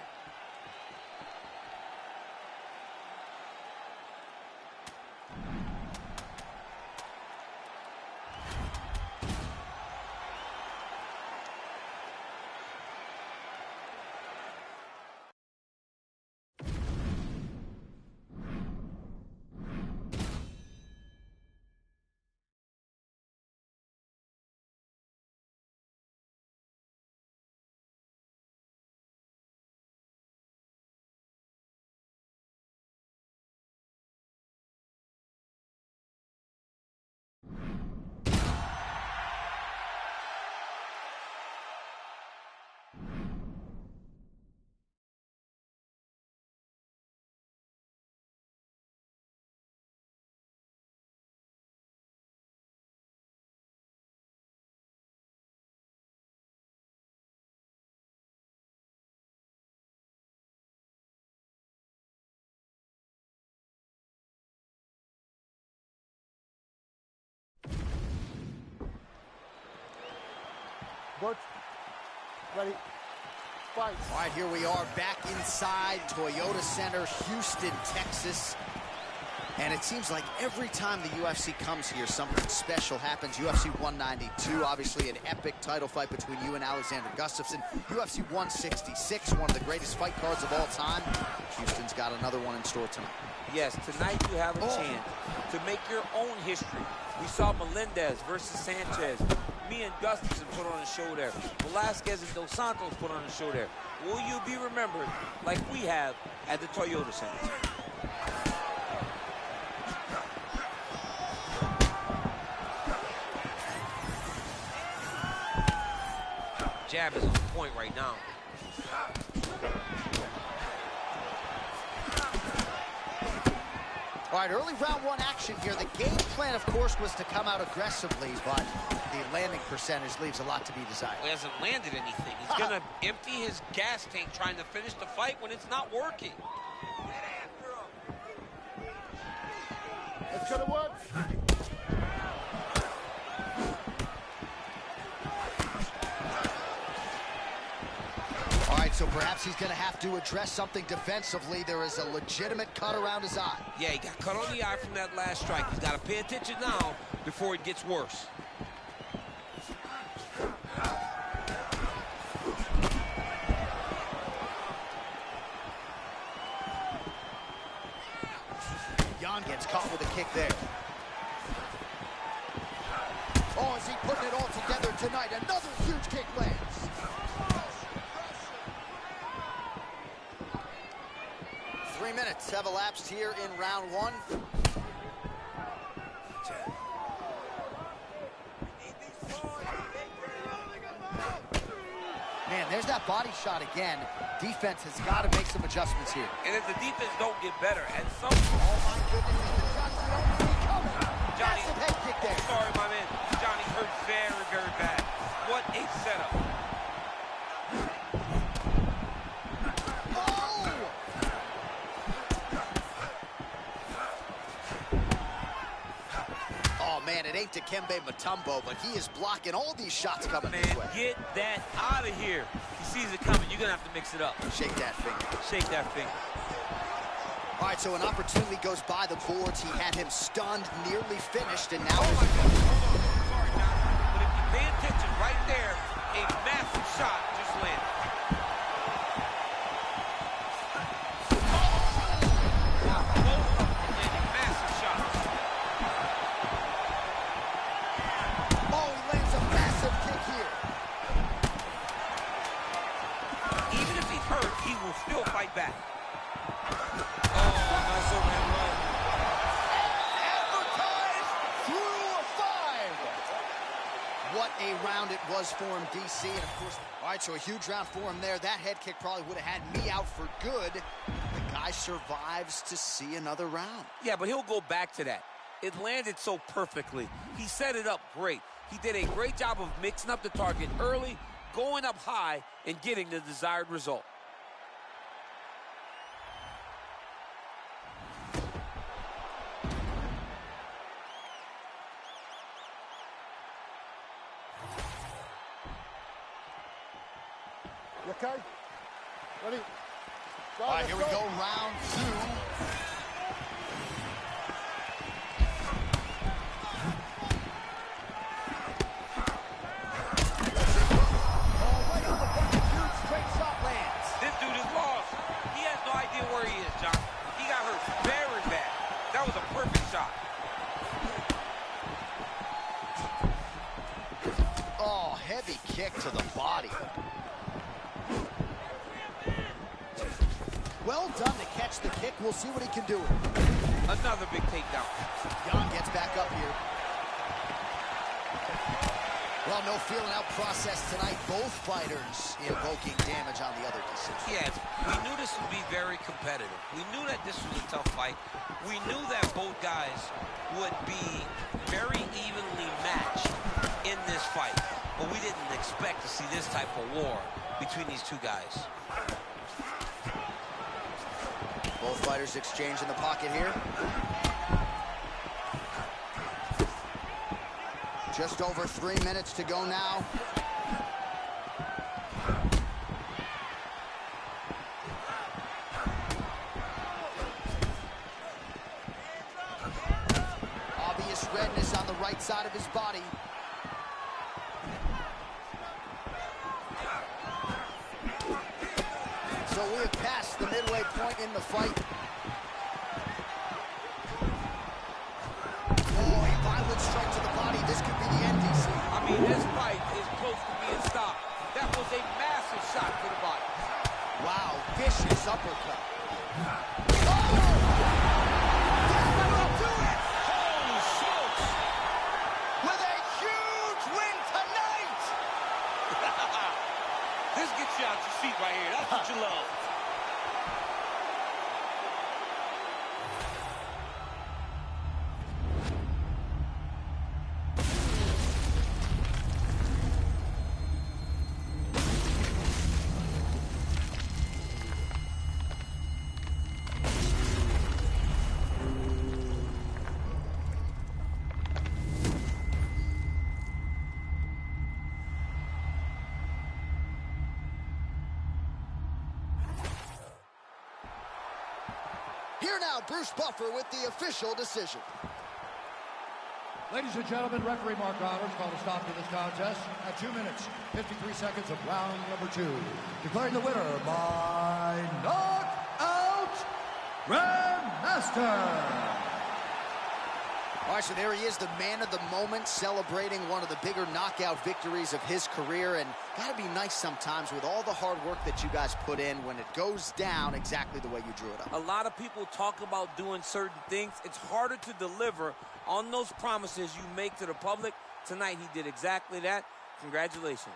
Butch, ready, fight. All right, here we are back inside Toyota Center, Houston, Texas. And it seems like every time the UFC comes here, something special happens. UFC 192, obviously an epic title fight between you and Alexander Gustafsson. UFC 166, one of the greatest fight cards of all time. Houston's got another one in store tonight. Yes, tonight you have a chance to make your own history. We saw Melendez versus Sanchez. Me and Gustafsson put on a show there. Velasquez and Dos Santos put on a show there. Will you be remembered like we have at the Toyota Center? Jab is on point right now. All right, early round one action here. The game plan, of course, was to come out aggressively, but the landing percentage leaves a lot to be desired. He hasn't landed anything. He's going to empty his gas tank trying to finish the fight when it's not working. It's gonna work. All right, so perhaps he's going to have to address something defensively. There is a legitimate cut around his eye. Yeah, he got cut on the eye from that last strike. He's got to pay attention now before it gets worse. Jan gets caught with a kick there. Oh, is he putting it all together tonight? Another huge kick lands. 3 minutes have elapsed here in round one. Man, there's that body shot again. Defense has got to make some adjustments here. And if the defense don't get better, at some Oh my goodness, the shots you don't see coming. Johnny, Massive head kick there. sorry, my man. Johnny hurt very, very bad. What a setup. Oh man, it ain't Dikembe Mutombo, but he is blocking all these shots coming Man, his way. get that out of here. He sees it coming. You're going to have to mix it up. Shake that finger. Shake that finger. All right, so an opportunity goes by the boards. He had him stunned, nearly finished, and now... Oh, my God. Hold on. Sorry, John. But if you pay attention right there, a massive shot just landed. Wow, both of them are landing massive shots. Oh, he lands a massive kick here. Even if he's hurt, he will still fight back. Oh, nice overhand run. Advertised through 5. What a round it was for him, DC, and of course... All right, so a huge round for him there. That head kick probably would have had me out for good. The guy survives to see another round. Yeah, but he'll go back to that. It landed so perfectly. He set it up great. He did a great job of mixing up the target early, going up high, and getting the desired result. You okay? Ready? Go, All right, let's here we go, round two. Oh, right on the button, huge straight shot lands. This dude is lost. He has no idea where he is, John. He got hurt very bad. That was a perfect shot. Oh, heavy kick to the body. Well done to catch the kick. We'll see what he can do. Another big takedown. Young gets back up here. Well, no feeling out process tonight. Both fighters invoking damage on the other decision. Yes, we knew this would be very competitive. We knew that this was a tough fight. We knew that both guys would be very evenly matched in this fight. But we didn't expect to see this type of war between these two guys. Both fighters exchange in the pocket here. Just over 3 minutes to go now. Obvious redness on the right side of his body. So we have passed the midway point in the fight. Oh, a violent strike to the body. This could be the end, DC. I mean, this fight is close to being stopped. That was a massive shot to the body. Wow, vicious uppercut. Oh! That will do it! Holy smokes! With a huge win tonight! This gets you out your seat right here. That's what you love. Here now, Bruce Buffer with the official decision. Ladies and gentlemen, referee Mark Roberts called a stop to this contest at 2 minutes, 53 seconds of round number 2. Declaring the winner by knockout, Grandmaster. All right, so there he is, the man of the moment, celebrating one of the bigger knockout victories of his career. And gotta be nice sometimes with all the hard work that you guys put in when it goes down exactly the way you drew it up. A lot of people talk about doing certain things. It's harder to deliver on those promises you make to the public. Tonight, he did exactly that. Congratulations.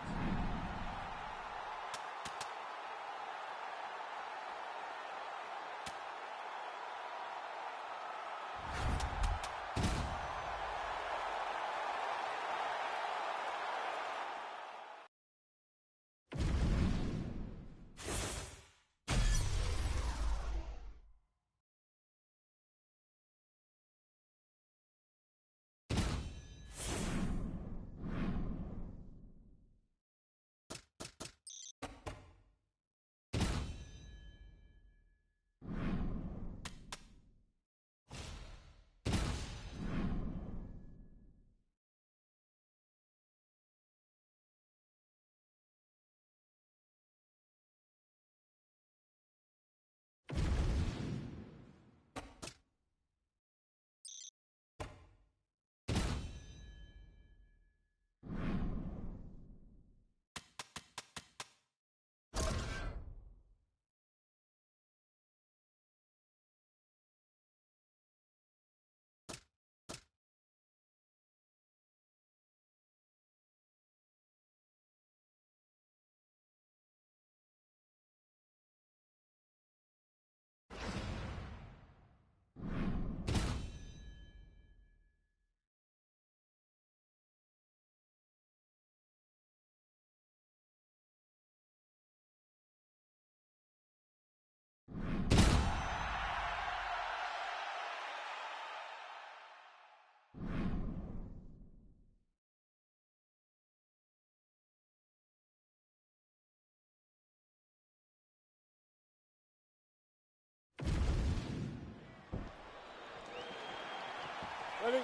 Ready?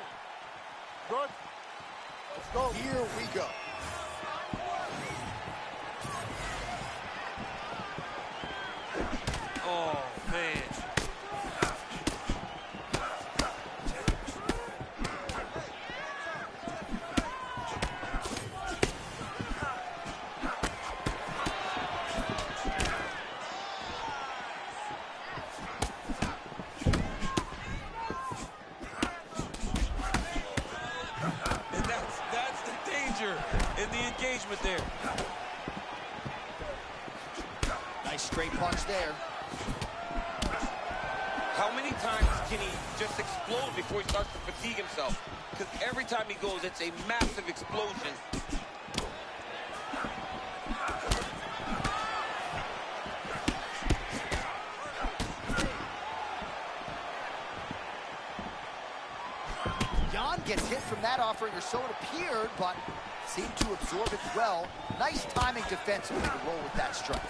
Good. Let's go. Here we go. Oh, man. And that's the danger in the engagement there. Nice straight punch there. How many times can he just explode before he starts to fatigue himself? Because every time he goes, it's a massive explosion. Jan gets hit from that offering, or so it appeared, but seemed to absorb it well. Nice timing defensively to roll with that strike.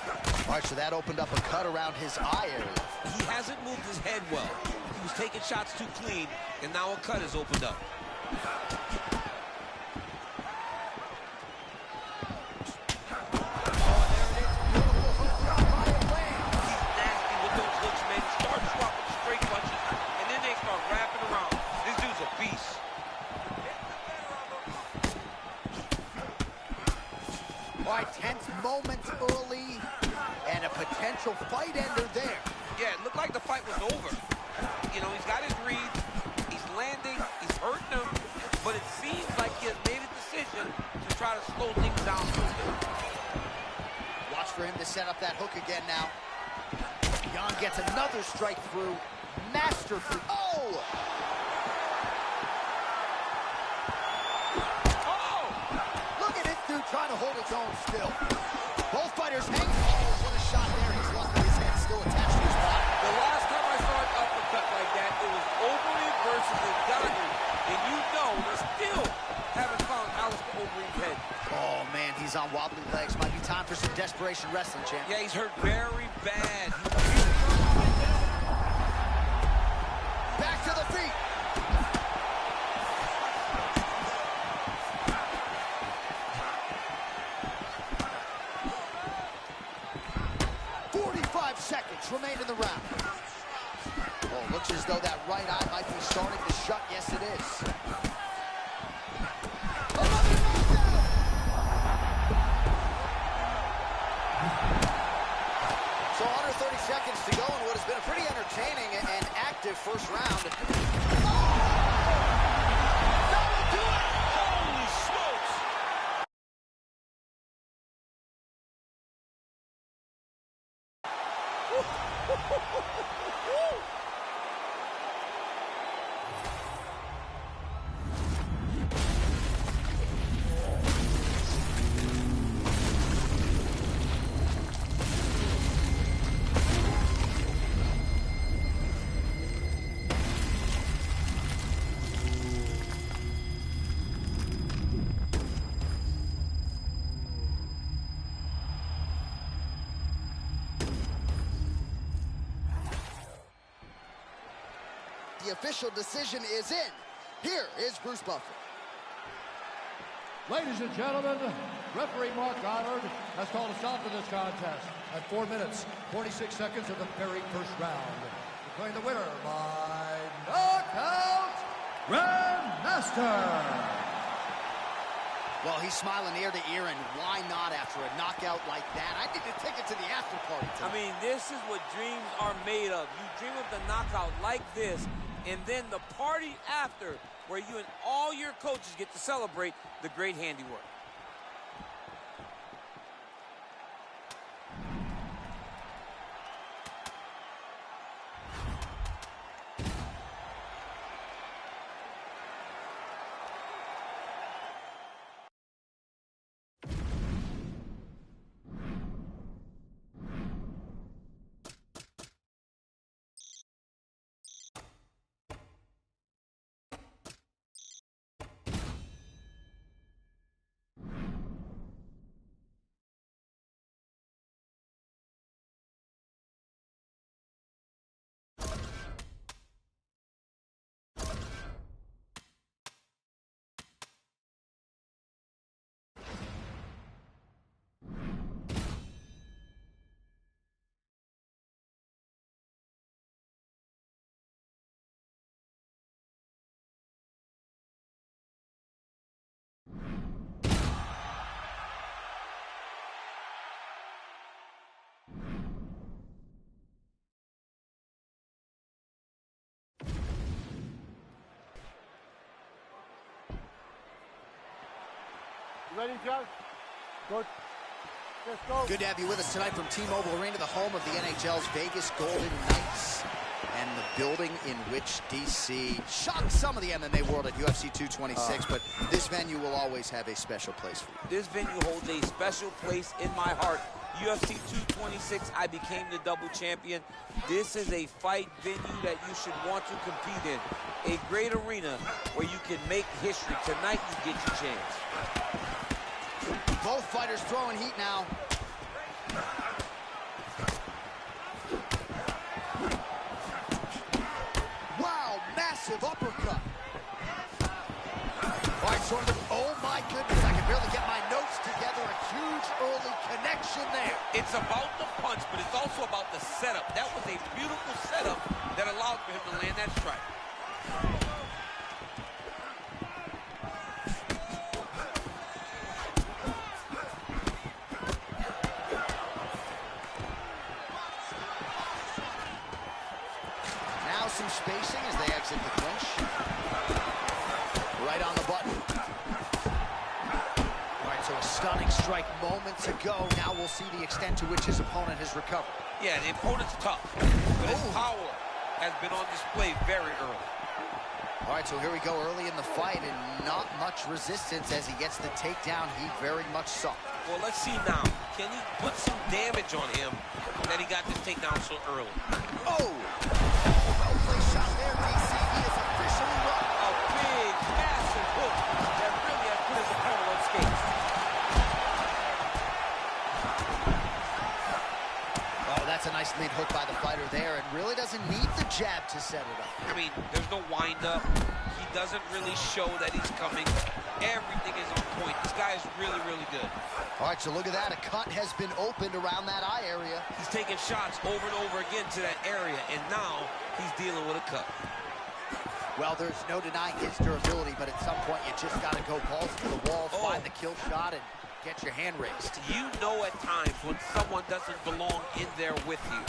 All right, so that opened up a cut around his eye area. He hasn't moved his head well. He was taking shots too clean, and now a cut has opened up. All right, tense moments early, and a potential fight ender there. Yeah, it looked like the fight was over. You know, he's got his read, he's landing, he's hurting him, but it seems like he has made a decision to try to slow things down a little bit. Watch for him to set up that hook again now. Jan gets another strike through. Masterfully. Oh! Look at this dude trying to hold his own still. Both fighters hang. Oh, what a shot there. He's lucky his head's still attached to his body. The last time I saw an uppercut like that, it was Overeem versus Ngannou. And you know they still haven't found Alistair Overeem's head. Oh, man, he's on wobbly legs. Might be time for some desperation wrestling, champ. Yeah, he's hurt very bad. Back to the feet. Seconds remain in the round. Oh, looks as though that right eye might be starting to shut. Yes, it is. So under 30 seconds to go in what has been a pretty entertaining and active first round. That'll do it! Holy smokes! The official decision is in. Here is Bruce Buffer. Ladies and gentlemen, referee Mark Goddard has called a stop to this contest at 4 minutes, 46 seconds of the very first round. Declaring the winner by knockout, Grandmaster. Well, he's smiling ear to ear, and why not after a knockout like that? I need a ticket to the after party tonight. I mean, this is what dreams are made of. You dream of the knockout like this, and then the party after, where you and all your coaches get to celebrate the great handiwork. Ready, John? Good. Let's go. Good to have you with us tonight from T-Mobile Arena, the home of the NHL's Vegas Golden Knights, and the building in which DC shocked some of the MMA world at UFC 226, but this venue will always have a special place for you. This venue holds a special place in my heart. UFC 226, I became the double champion. This is a fight venue that you should want to compete in. A great arena where you can make history. Tonight, you get your chance. Both fighters throwing heat now. Wow, massive uppercut. All right, sort of, oh my goodness, I can barely get my notes together. A huge early connection there. It's about the punch, but it's also about the setup. That was a beautiful setup that allowed for him to land that strike. Now some spacing as they exit the clinch. Right on the button. All right, so a stunning strike moments ago. Now we'll see the extent to which his opponent has recovered. Yeah, the opponent's tough, but his power has been on display very early. All right, so here we go early in the fight, and not much resistance as he gets the takedown he very much sought. Well, let's see now. Can he put some damage on him that he got this takedown so early? Oh! Well-placed shot there, DC. He is officially run. A big, massive hook that really has put his opponent on skates. Oh, that's a nice lead hook by the fighter there, and really doesn't need the jab to set it up. I mean, there's no wind-up. He doesn't really show that he's coming. Everything is on point. This guy is really, really good. All right, so look at that. A cut has been opened around that eye area. He's taking shots over and over again to that area, and now he's dealing with a cut. Well, there's no denying his durability, but at some point you just got to go balls to the wall, find the kill shot, and get your hand raised. You know at times when someone doesn't belong in there with you.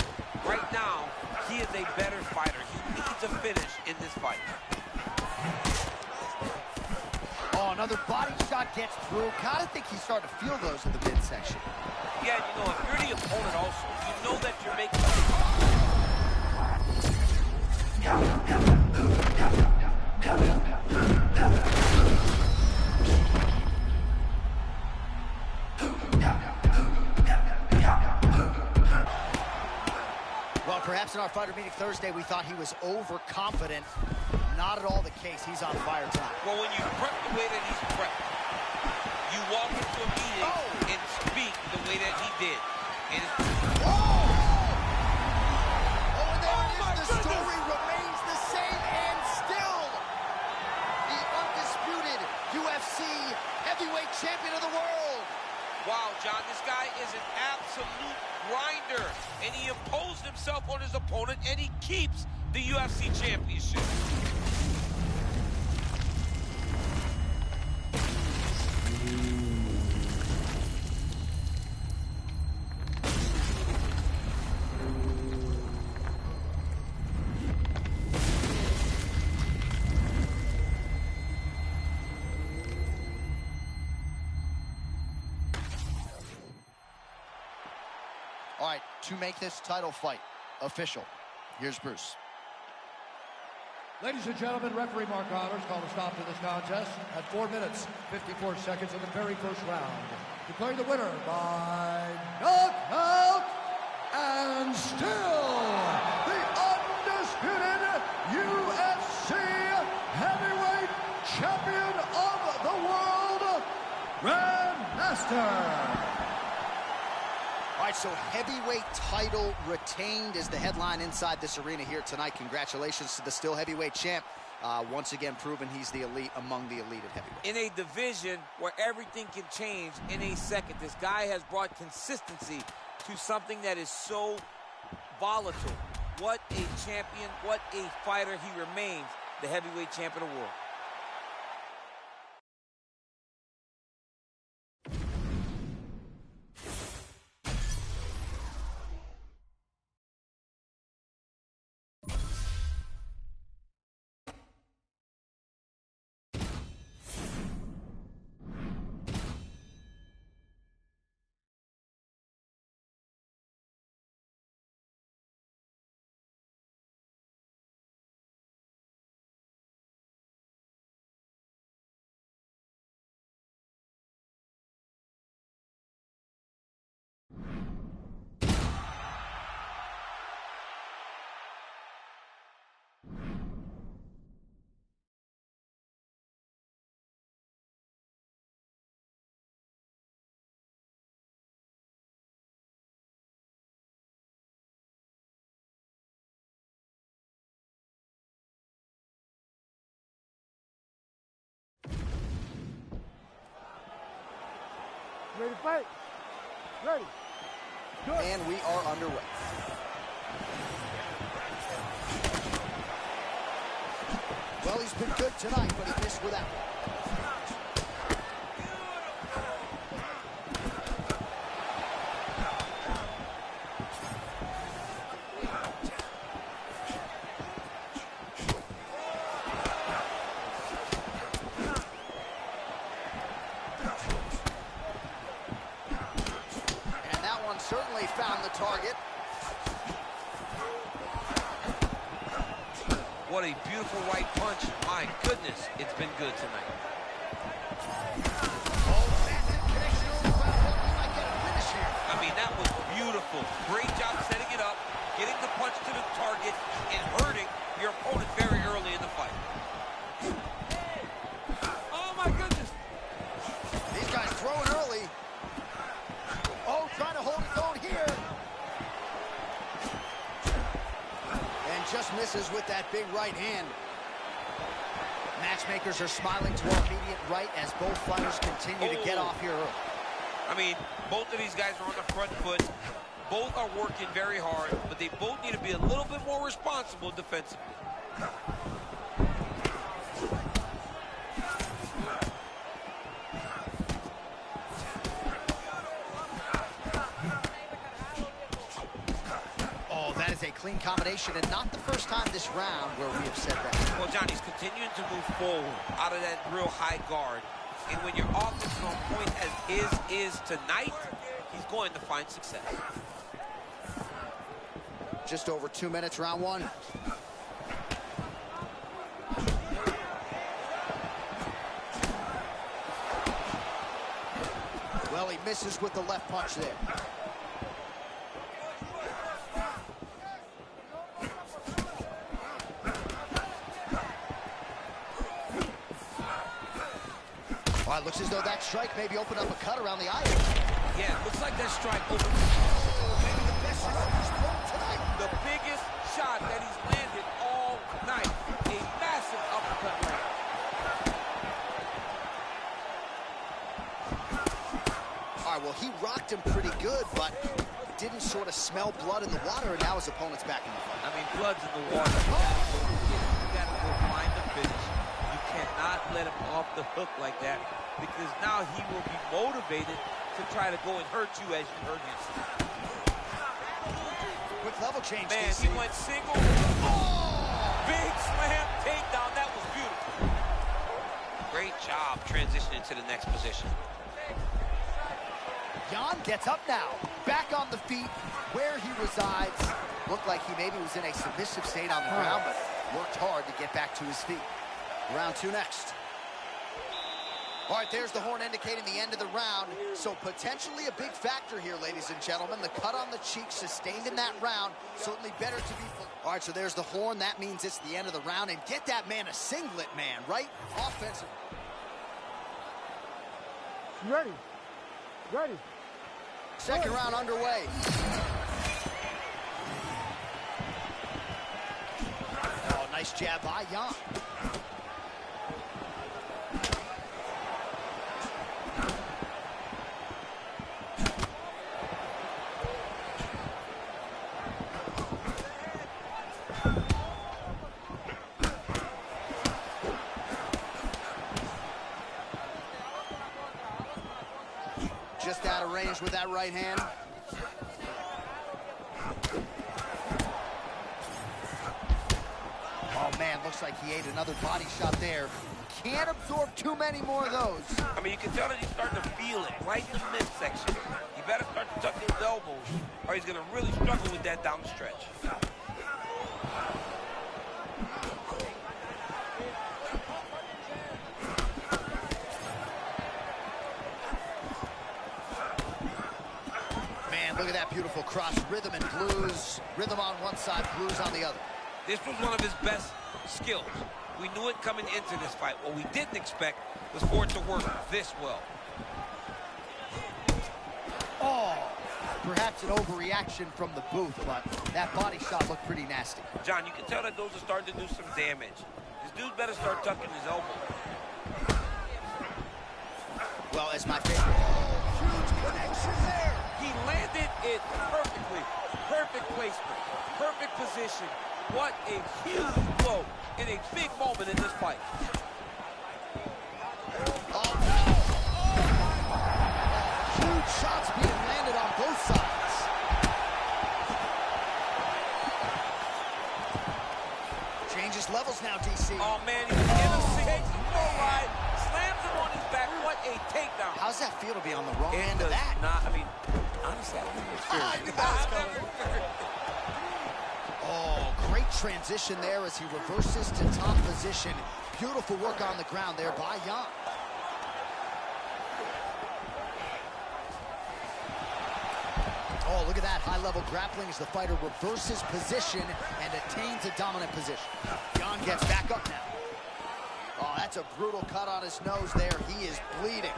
Right now, he is a better fighter. He needs a finish in this fight. Oh, another body shot gets through. Kind of think he's starting to feel those in the midsection. Yeah, you know, if you're the opponent also, you know that you're making Well, perhaps in our fighter meeting Thursday, we thought he was overconfident. Not at all the case. He's on fire tonight. Well, when you prep the way that he's prepped, you walk into a meeting and speak the way that he did. And and there it is. The story remains the same, and still the undisputed UFC heavyweight champion of the world. wow, John, this guy is an absolute grinder, and he imposed himself on his opponent, and he keeps the UFC championship. All right, to make this title fight official, here's Bruce. Ladies and gentlemen, referee Mark Honors called a stop to this contest at 4 minutes, 54 seconds of the very first round. Declaring the winner by knockout and still the undisputed UFC heavyweight champion of the world, Grandmaster. All right, so heavyweight title retained is the headline inside this arena here tonight. Congratulations to the still heavyweight champ. Once again proven he's the elite among the elite at heavyweight. In a division where everything can change in a second, this guy has brought consistency to something that is so volatile. What a champion, what a fighter. He remains the heavyweight champion of the world. Ready to fight? Ready. Good. And we are underway. Well, he's been good tonight, but he missed with that one. Certainly found the target. What a beautiful right punch. My goodness, it's been good tonight. Oh, massive connection over round one. He might get a finish here. I mean, that was beautiful. Great job setting it up, getting the punch to the target, and hurting your opponent very early in the fight. Oh, my goodness. These guys throwing early. Oh, trying to hold his own here. And just misses with that big right hand. Matchmakers are smiling to our immediate right as both fighters continue to get off here early. I mean, both of these guys are on the front foot. Both are working very hard, but they both need to be a little bit more responsible defensively. A clean combination, and not the first time this round where we have said that. Well, John, he's continuing to move forward out of that real high guard. And when your offense is on point as is tonight, he's going to find success. Just over 2 minutes, round one. Well, he misses with the left punch there. Well, it looks as though that strike maybe opened up a cut around the eye. Yeah, it looks like that strike opened. Maybe the best shot he's thrown tonight. The biggest shot that he's landed all night. A massive uppercut right. All right, well, he rocked him pretty good, but didn't sort of smell blood in the water, and now his opponent's back in the fight. I mean, blood's in the water. You gotta go find the finish. You cannot let him off the hook like that, because now he will be motivated to try to go and hurt you as you hurt him. Quick level change. Man, DC. he went single. Oh! Big slam takedown. That was beautiful. Great job transitioning to the next position. Jan gets up now, back on the feet, where he resides. Looked like he maybe was in a submissive state on the ground, but worked hard to get back to his feet. Round two next. All right, there's the horn indicating the end of the round. So potentially a big factor here, ladies and gentlemen. The cut on the cheek sustained in that round. Certainly better to be... All right, so there's the horn. That means it's the end of the round. And get that man a singlet, man, right? Offensive. Ready. Ready. Second round underway. Oh, nice jab by Jan. Just out of range with that right hand. Oh, man, looks like he ate another body shot there. Can't absorb too many more of those. I mean, you can tell that he's starting to feel it right in the midsection. He better start to tuck his elbows, or he's going to really struggle with that down the stretch. Look at that beautiful cross, rhythm and blues. Rhythm on one side, blues on the other. This was one of his best skills. We knew it coming into this fight. What we didn't expect was for it to work this well. Oh, perhaps an overreaction from the booth, but that body shot looked pretty nasty. John, you can tell that those are starting to do some damage. This dude better start tucking his elbow. Well, as my favorite, huge hit perfectly. Perfect placement, perfect position. What a huge blow in a big moment in this fight. Oh, no. Huge shots being landed on both sides. Changes levels now, DC. Oh, man, he's in a single ride, slams him on his back. What a takedown. How's that feel to be on the wrong It end of does that? not, I mean, honestly, I don't think Oh, great transition there as he reverses to top position. Beautiful work on the ground there by Jan. Oh, look at that high-level grappling as the fighter reverses position and attains a dominant position. Jan gets back up now. Oh, that's a brutal cut on his nose there. He is bleeding.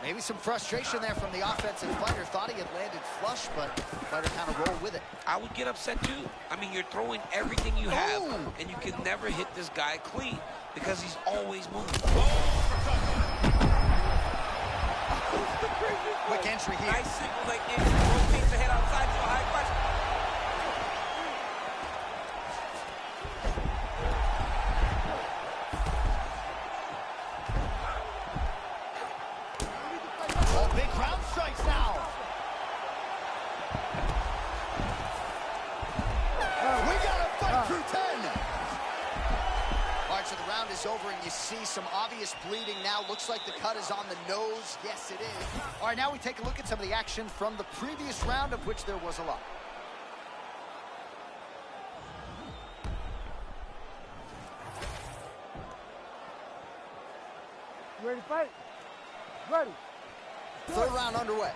Maybe some frustration there from the offensive fighter. Thought he had landed flush, but fighter kind of rolled with it. I would get upset too. I mean, you're throwing everything you have, and you can never hit this guy clean because he's always moving. Quick entry here. Nice single leg entry. Rotates the head outside to a high punch. Oh, big ground strikes now. We got a fight through 10. All right, so the round is over, and you see some obvious bleeding now. Looks like the cut is on the nose. Yes, it is. All right, now we take a look at some of the action from the previous round, of which there was a lot. You ready to fight? Ready. Third round underway.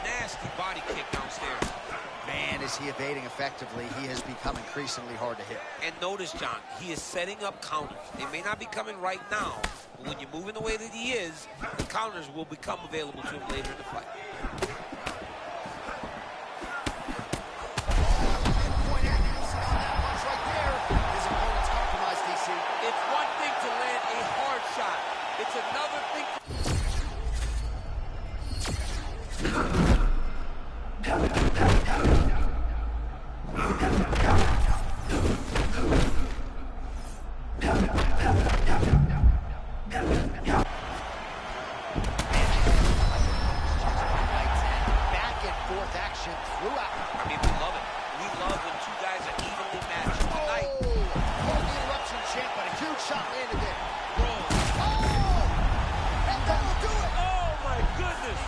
Nasty body kick downstairs. Man, is he evading effectively. He has become increasingly hard to hit. And notice, John, he is setting up counters. They may not be coming right now, but when you're moving the way that he is, the counters will become available to him later in the fight. Pinpoint accuracy on that punch right there. His opponent's compromised, DC. It's one thing to land a hard shot. It's another thing Back and forth action throughout. I mean, we love it. We love when two guys are evenly matched tonight. Oh, the interruption champ, but a huge shot landed there. Bro, Oh! And that'll do it! Oh, my goodness.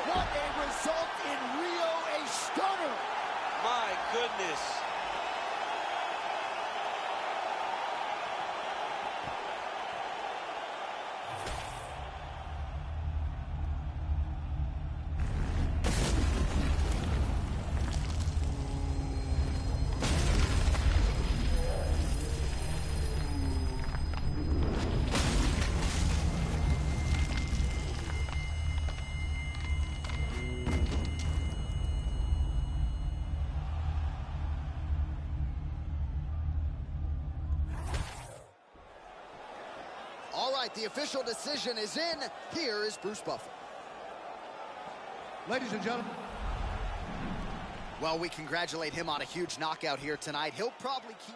What a result in Rio, a stunner! My goodness. All right, the official decision is in. Here is Bruce Buffer. Ladies and gentlemen, Well, we congratulate him on a huge knockout here tonight. He'll probably keep...